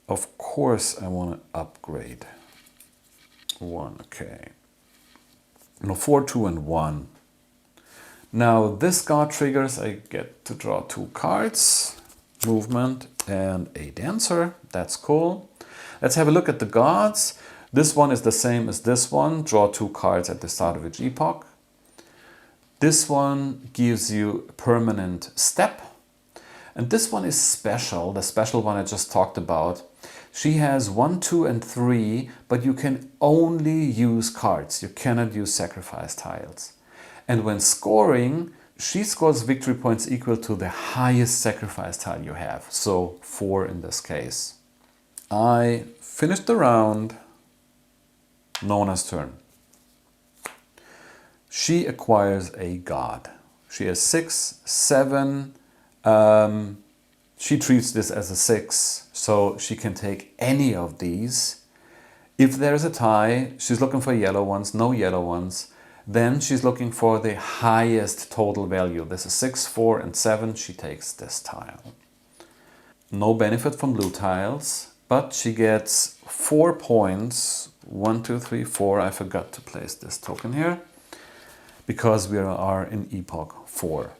Speaker 1: Of course I want to upgrade 1, okay. No, 4, 2, and 1. Now this god triggers, I get to draw 2 cards, movement and a dancer. That's cool. Let's have a look at the gods. This one is the same as this one. Draw 2 cards at the start of each epoch. This one gives you a permanent step. And this one is special, the special one I just talked about. She has 1, 2, and 3, but you can only use cards. You cannot use sacrifice tiles. And when scoring, she scores victory points equal to the highest sacrifice tile you have. So 4 in this case. I finished the round. Nona's turn. She acquires a god. She has 6, 7. She treats this as a 6, so she can take any of these. If there's a tie, she's looking for yellow ones, no yellow ones. Then she's looking for the highest total value. This is 6, 4, and 7. She takes this tile. No benefit from blue tiles, but she gets 4 points. 1, 2, 3, 4. I forgot to place this token here because we are in Epoch 4.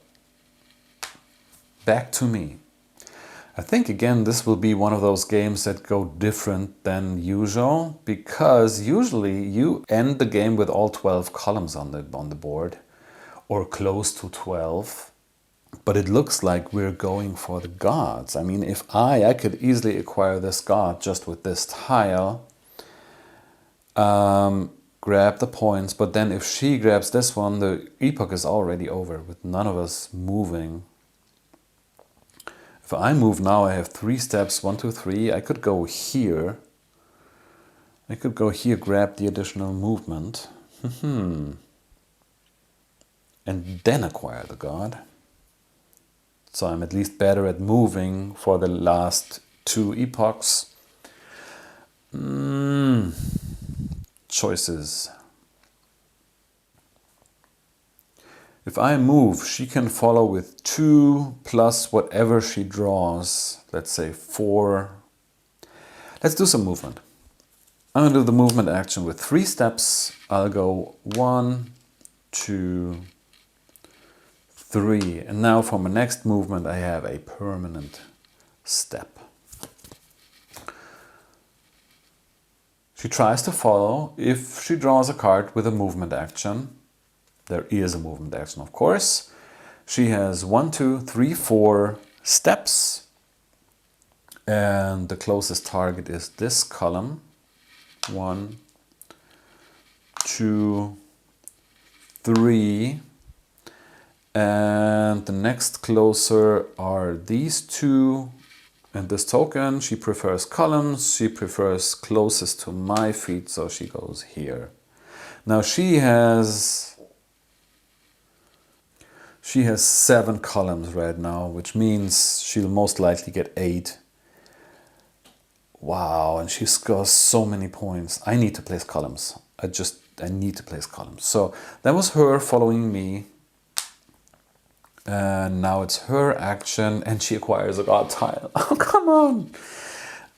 Speaker 1: Back to me. I think again this will be one of those games that go different than usual, because usually you end the game with all 12 columns on the board, or close to 12. But it looks like we're going for the gods. I mean, if I could easily acquire this god just with this tile, grab the points, but then if she grabs this one, the epoch is already over with none of us moving. If I move now, I have 3 steps, 1, 2, 3. I could go here. I could go here, grab the additional movement. And then acquire the god. So I'm at least better at moving for the last 2 epochs. Choices. If I move, she can follow with 2 plus whatever she draws. Let's say 4. Let's do some movement. I'm going to do the movement action with 3 steps. I'll go 1, 2, 3. And now for my next movement, I have a permanent step. She tries to follow. If she draws a card with a movement action, there is a movement action, of course. She has 1, 2, 3, 4 steps. And the closest target is this column. 1, 2, 3. And the next closer are these 2 and this token. She prefers columns. She prefers closest to my feet, so she goes here. Now she has 7 columns right now, which means she'll most likely get 8. Wow, and she scores so many points. I need to place columns. I need to place columns. So that was her following me. And now it's her action, and she acquires a god tile. Oh, come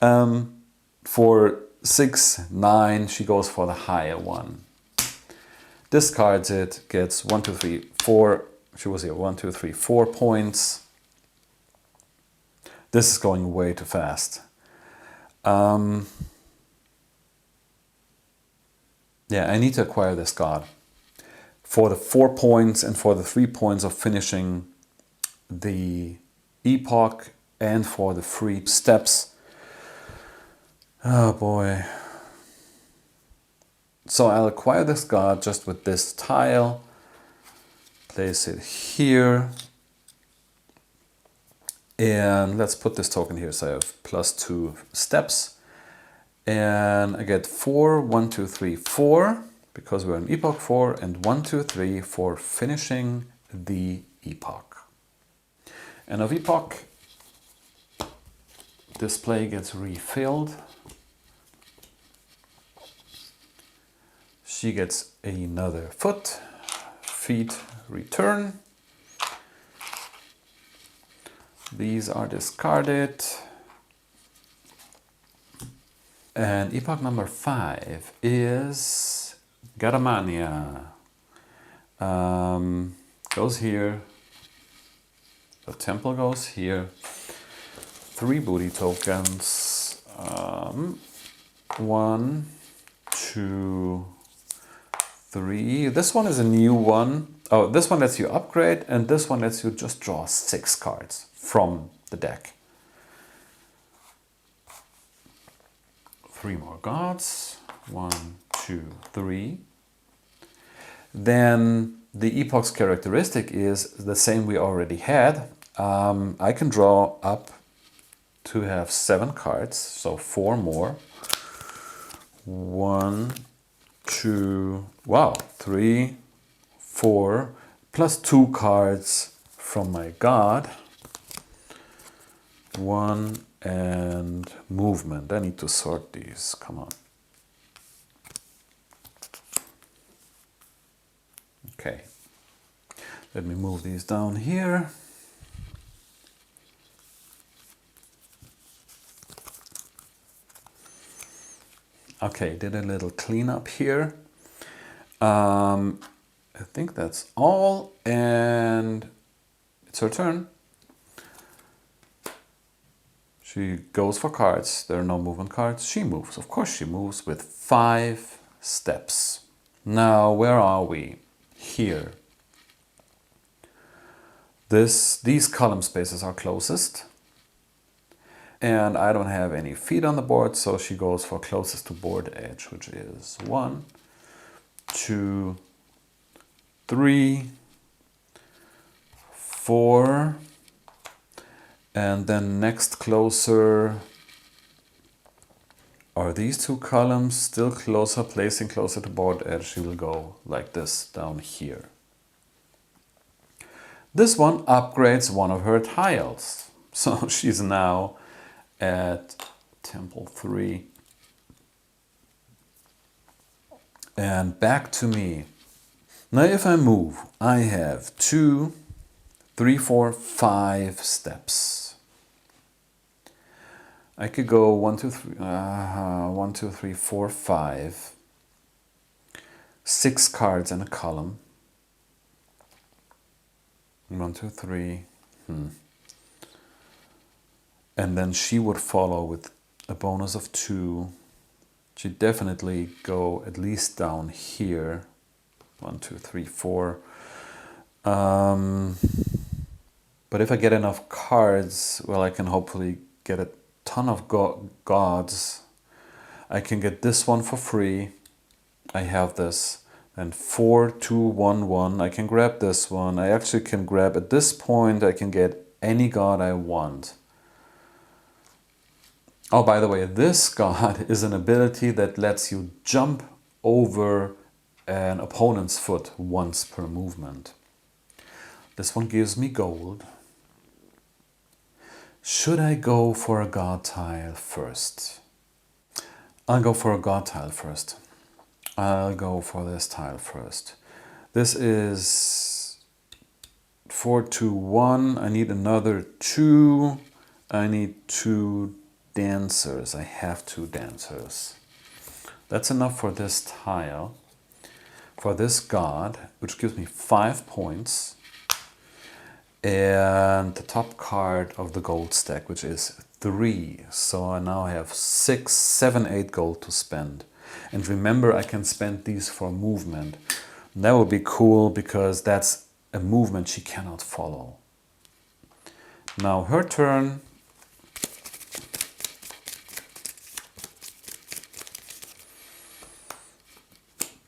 Speaker 1: on! For 6, 9, she goes for the higher one. Discards it, gets 1, 2, 3, 4. She was here 1, 2, 3, 4 points. This is going way too fast. Yeah, I need to acquire this god for the 4 points and for the 3 points of finishing the epoch and for the free steps. Oh boy. So I'll acquire this god just with this tile. Place it here. And let's put this token here. So I have plus 2 steps. And I get 4, 1, 2, 3, 4. Because we're in epoch 4, and 1, 2, 3 for finishing the epoch. And of epoch, display gets refilled. She gets another foot, feet, return. These are discarded. And epoch number 5 is Garamania. Goes here. The temple goes here. 3 booty tokens. 1, 2, 3. This one is a new one. Oh, this one lets you upgrade, and this one lets you just draw 6 cards from the deck. 3 more gods. 1, 2, 3. Then the epoch's characteristic is the same we already had. I can draw up to have 7 cards, so 4 more. 1, 2, wow, 3, 4, plus 2 cards from my god. 1 and movement. I need to sort these, come on. Okay, let me move these down here. Okay, did a little cleanup here. I think that's all, and it's her turn. She goes for cards. There are no movement cards. She moves. Of course she moves with 5 steps. Now, where are we? Here. These column spaces are closest. And I don't have any feet on the board, so she goes for closest to board edge, which is 1, 2, 3, 4, and then next closer are these 2 columns, still closer, placing closer to board edge. She will go like this down here. This one upgrades one of her tiles, so she's now at Temple 3. And back to me. Now if I move, I have 2, 3, 4, 5 steps. I could go 1, 2, 3, 1, 2, 3, 4, 5. 6 cards in a column. 1, 2, 3. And then she would follow with a bonus of 2. She'd definitely go at least down here. 1, 2, 3, 4. But if I get enough cards, well, I can hopefully get a ton of gods. I can get this one for free. I have this. And 4, 2, 1, 1. I can grab this one. I actually can grab, at this point, I can get any god I want. Oh, by the way, this god is an ability that lets you jump over an opponent's foot once per movement. This one gives me gold. Should I go for a god tile first? I'll go for a god tile first. I'll go for this tile first. This is 4, 2, 1. I need another 2. I need 2 dancers. I have 2 dancers. That's enough for this tile. For this god, which gives me 5 points. And the top card of the gold stack, which is 3. So I now have 6, 7, 8 gold to spend. And remember, I can spend these for movement. That would be cool because that's a movement she cannot follow. Now her turn.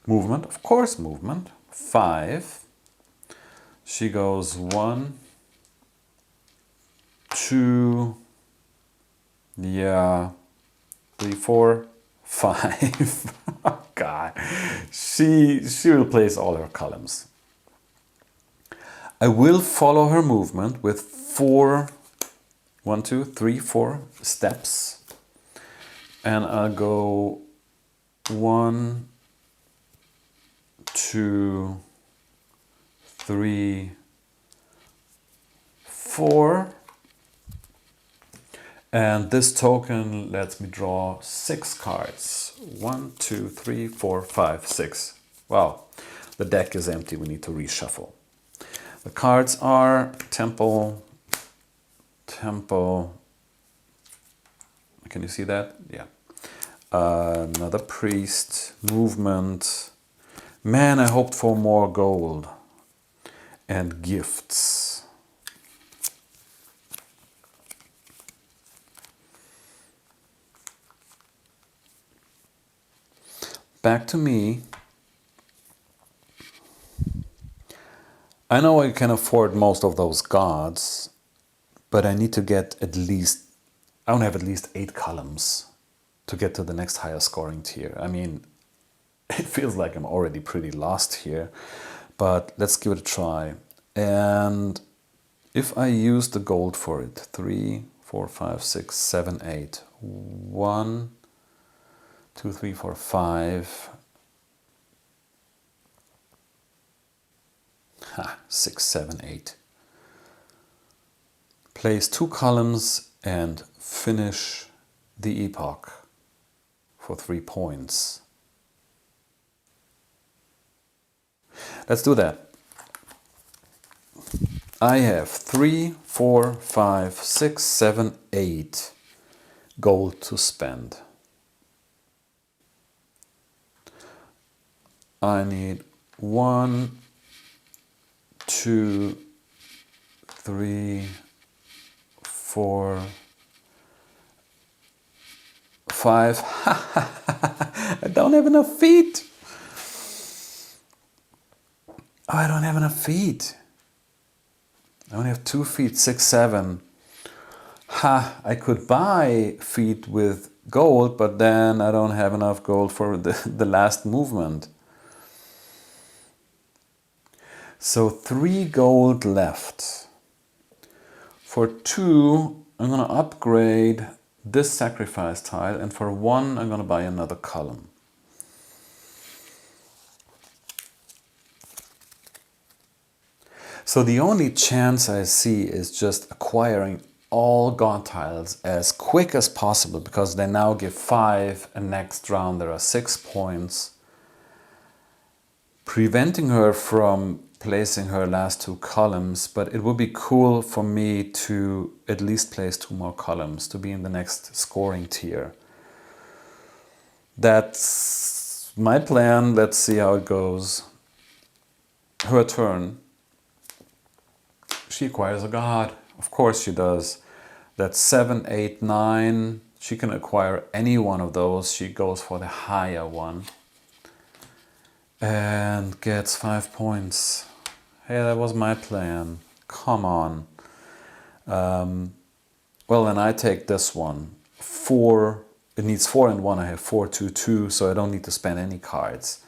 Speaker 1: Movement, of course, movement. 5. She goes 1, 2, yeah, 3, 4, 5. Oh God, she will place all her columns. I will follow her movement with 4, 1, 2, 3, 4 steps, and I'll go 1, 2, 3, 4. And this token lets me draw 6 cards. 1, 2, 3, 4, 5, 6. Wow, the deck is empty. We need to reshuffle. The cards are Temple. Can you see that? Yeah. Another Priest. Movement. Man, I hoped for more gold. and gifts. Back to me. I know I can afford most of those gods, but I need to get at least, I want to have at least 8 columns to get to the next higher scoring tier. I mean, it feels like I'm already pretty lost here, but let's give it a try. And if I use the gold for it, 3, 4, 5, 6, 7, 8. 1, 2, 3, 4, 5. 6, 7, 8. Place 2 columns and finish the epoch for 3 points. Let's do that. I have 3, 4, 5, 6, 7, 8 gold to spend. I need 1, 2, 3, 4, 5. I don't have enough feet. Oh, I don't have enough feet. I only have 2 feet, 6, 7. I could buy feet with gold, but then I don't have enough gold for the last movement. So 3 gold left. For 2, I'm going to upgrade this sacrifice tile, and for 1, I'm going to buy another column. So the only chance I see is just acquiring all god tiles as quick as possible, because they now give 5 and next round there are 6 points, preventing her from placing her last 2 columns. But it would be cool for me to at least place 2 more columns to be in the next scoring tier. That's my plan. Let's see how it goes. Her turn. She acquires a god. Of course she does. That's 7, 8, 9. She can acquire any one of those. She goes for the higher one and gets 5 points. Hey, that was my plan. Come on. Well, then I take this one. 4. It needs 4 and 1. I have 4, 2, 2, so I don't need to spend any cards.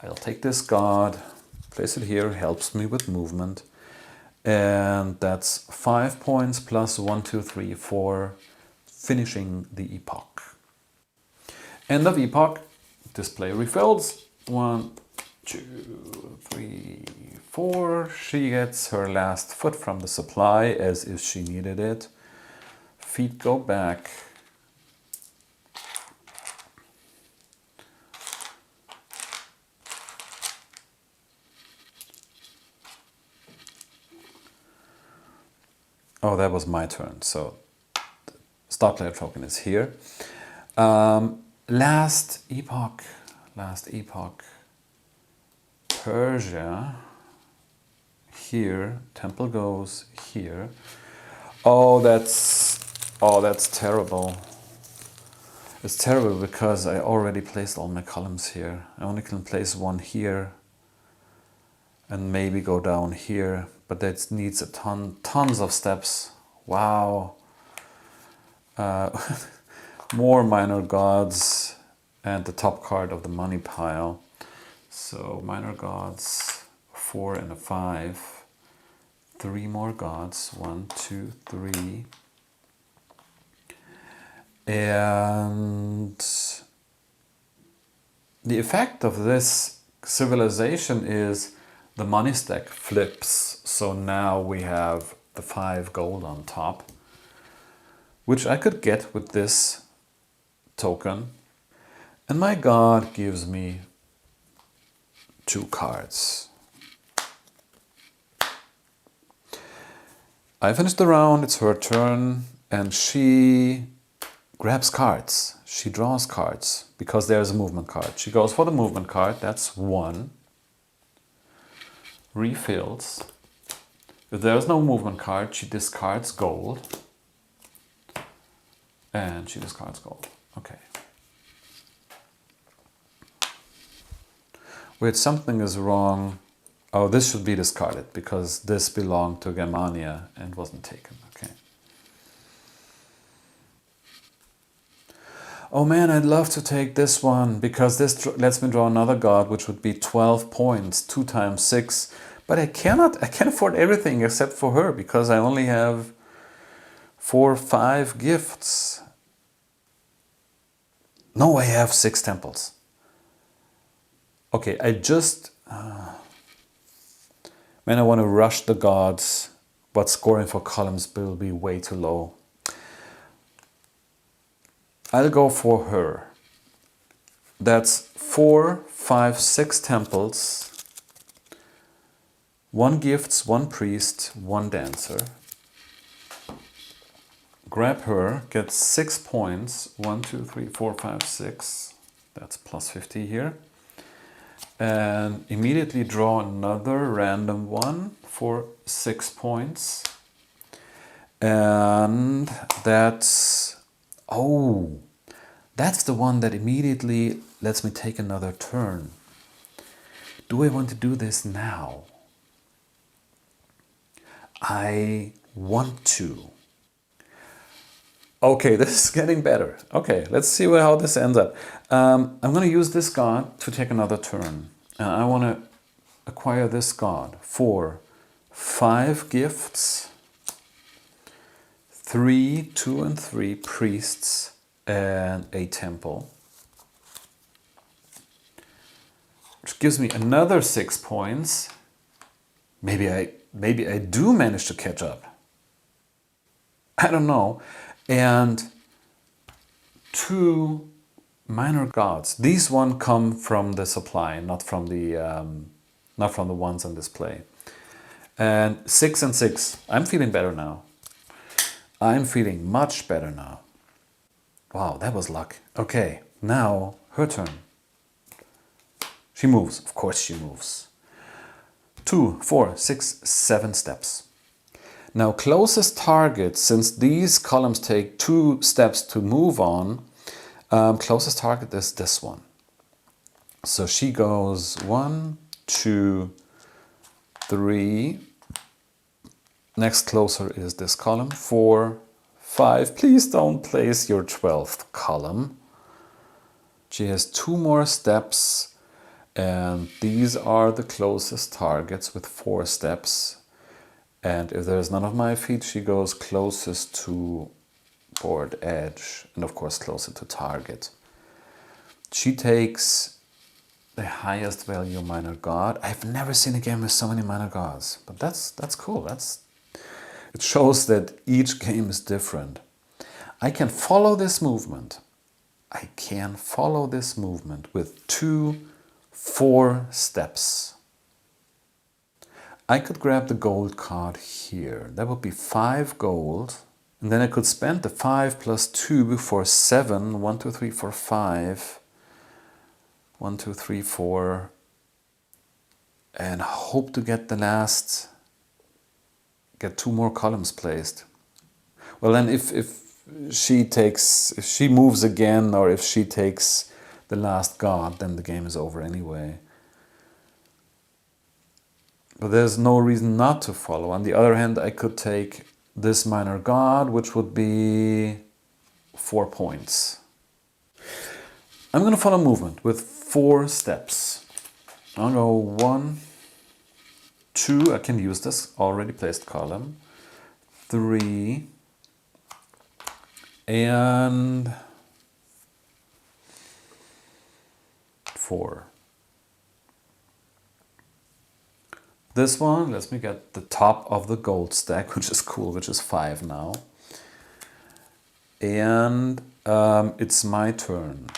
Speaker 1: I'll take this god, place it here, helps me with movement. And that's 5 points plus 1, 2, 3, 4, finishing the epoch. End of epoch. Display refills. 1, 2, 3, 4. She gets her last foot from the supply as if she needed it. Feet go back. Oh, that was my turn. So start player token is here. Last epoch. Persia. Here. Temple goes here. Oh, that's terrible. It's terrible because I already placed all my columns here. I only can place one here and maybe go down here. But that needs tons of steps. Wow. More minor gods and the top card of the money pile. So minor gods, 4 and a 5. 3 more gods, 1, 2, 3. And the effect of this civilization is the money stack flips, so now we have the 5 gold on top, which I could get with this token. And my god gives me 2 cards. I finished the round, it's her turn, and she grabs cards. She draws cards because there's a movement card. She goes for the movement card, that's 1. Refills. If there's no movement card, she discards gold. And she discards gold. Okay. Wait, something is wrong. Oh, this should be discarded because this belonged to Germania and wasn't taken. Okay. Oh man, I'd love to take this one because this lets me draw another god, which would be 12 points, 2 times 6. But I can't afford everything except for her because I only have 4 or 5 gifts. No, I have 6 temples. Okay, man, I want to rush the gods, but scoring for columns will be way too low. I'll go for her. That's 4, 5, 6 temples, 1 gifts, 1 priest, 1 dancer. Grab her, get 6 points. 1, 2, 3, 4, 5, 6. That's plus 50 here. And immediately draw another random one for 6 points. And that's... oh, that's the one that immediately lets me take another turn. Do I want to do this now? I want to. Okay, this is getting better. Okay, let's see how this ends up. I'm going to use this god to take another turn. And I want to acquire this god for 5 gifts, 3, 2 and 3 priests, and a temple. Which gives me another 6 points. Maybe I do manage to catch up. I don't know. And 2 minor gods. These one come from the supply, not from the ones on display. And 6 and 6. I'm feeling better now. I'm feeling much better now. Wow, that was luck. Okay, now her turn. She moves. Of course she moves. 2, 4, 6, 7 steps. Now closest target, since these columns take 2 steps to move on, closest target is this one. So she goes 1, 2, 3. Next closer is this column. 4, 5. Please don't place your 12th column. She has 2 more steps, and these are the closest targets with 4 steps. And if there's none of my feet, she goes closest to board edge and of course closer to target. She takes the highest value minor god. I've never seen a game with so many minor gods, but that's cool. It shows that each game is different. I can follow this movement. I can follow this movement with 2, 4 steps. I could grab the gold card here. That would be 5 gold. And then I could spend the 5 plus 2 for 7. 1, 2, 3, 4, 5. 1, 2, 3, 4. And hope to get get 2 more columns placed. Well, then if she moves again, or if she takes the last god, then the game is over anyway. But there's no reason not to follow. On the other hand, I could take this minor god, which would be 4 points. I'm going to follow movement with 4 steps. I'll go 1, 2, I can use this already placed column, 3, and 4. This one lets me get the top of the gold stack, which is cool, which is 5 now. And it's my turn.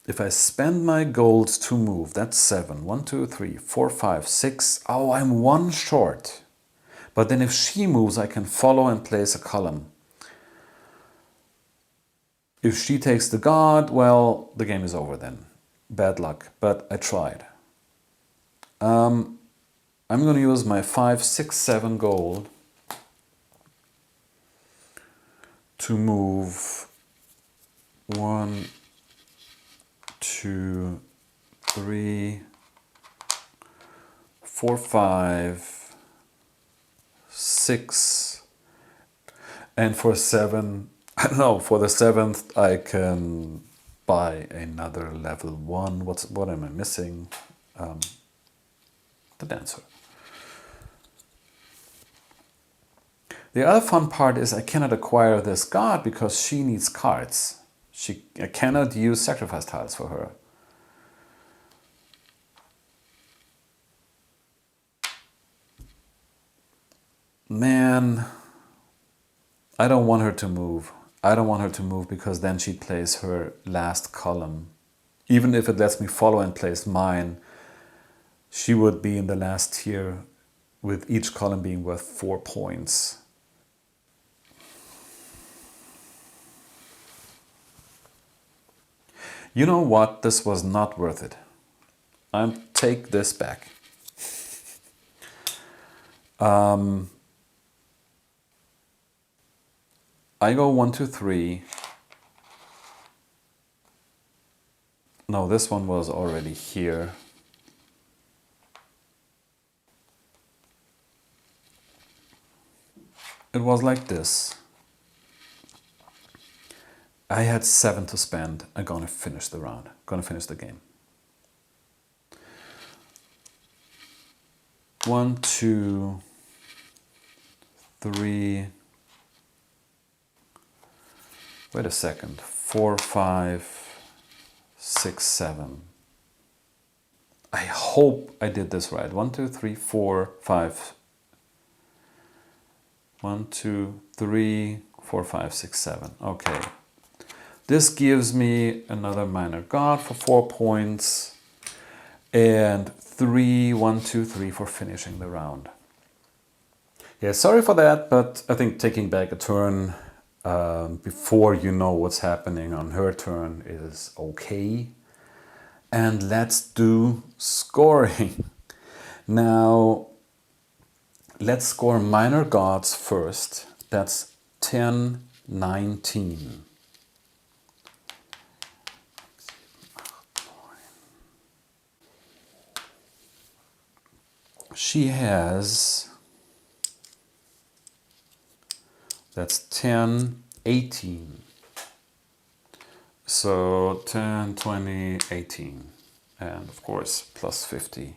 Speaker 1: If I spend my gold to move, that's 7. 1, 2, 3, 4, 5, 6. Oh, I'm 1 short. But then if she moves, I can follow and place a column. If she takes the god, well, the game is over then. Bad luck, but I tried. I'm going to use my 5, 6, 7 gold to move 1, 2, 3, 4, 5, 6, and for 7, I don't know, for the 7th I can buy another level 1. What am I missing? The dancer. The other fun part is I cannot acquire this god because she needs cards. I cannot use sacrifice tiles for her. Man, I don't want her to move. I don't want her to move because then she plays her last column. Even if it lets me follow and place mine, she would be in the last tier with each column being worth 4 points. You know what? This was not worth it. I'll take this back. I go 1, 2, 3. No, this one was already here. It was like this. I had 7 to spend. I'm gonna finish the round. Gonna finish the game. 1, 2, 3. Wait a second. 4, 5, 6, 7. I hope I did this right. 1, 2, 3, 4, 5. 1, 2, 3, 4, 5, 6, 7. Okay. This gives me another minor god for 4 points and 3, 1, 2, 3 for finishing the round. Yeah, sorry for that, but I think taking back a turn before you know what's happening on her turn is okay. And let's do scoring. Now, let's score minor gods first. That's 10, 19. She has, that's 10, 18. So 10, 20, 18. And of course, plus 50.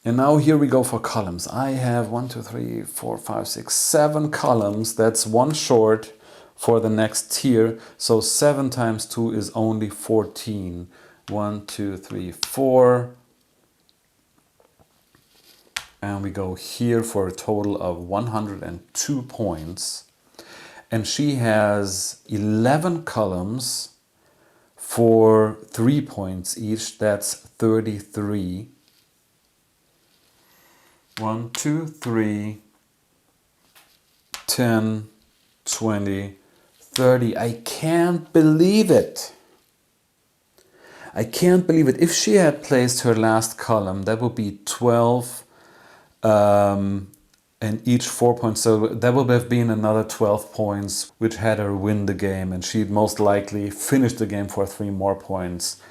Speaker 1: And now here we go for columns. I have 1, 2, 3, 4, 5, 6, 7 columns. That's 1 short for the next tier. So 7 times 2 is only 14. 1, 2, 3, 4. And we go here for a total of 102 points. And she has 11 columns for 3 points each. That's 33. 1, 2, 3, 10, 20, 30. I can't believe it. I can't believe it. If she had placed her last column, that would be 12 and each 4 points. So that would have been another 12 points, which had her win the game. And she'd most likely finish the game for 3 more points.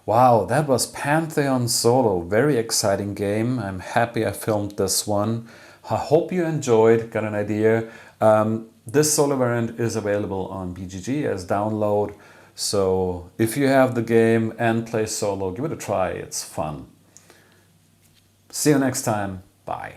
Speaker 1: Wow, that was Pantheon Solo. Very exciting game. I'm happy I filmed this one. I hope you enjoyed, got an idea. This solo variant is available on BGG as download. So if you have the game and play solo, give it a try. It's fun. See you next time. Bye.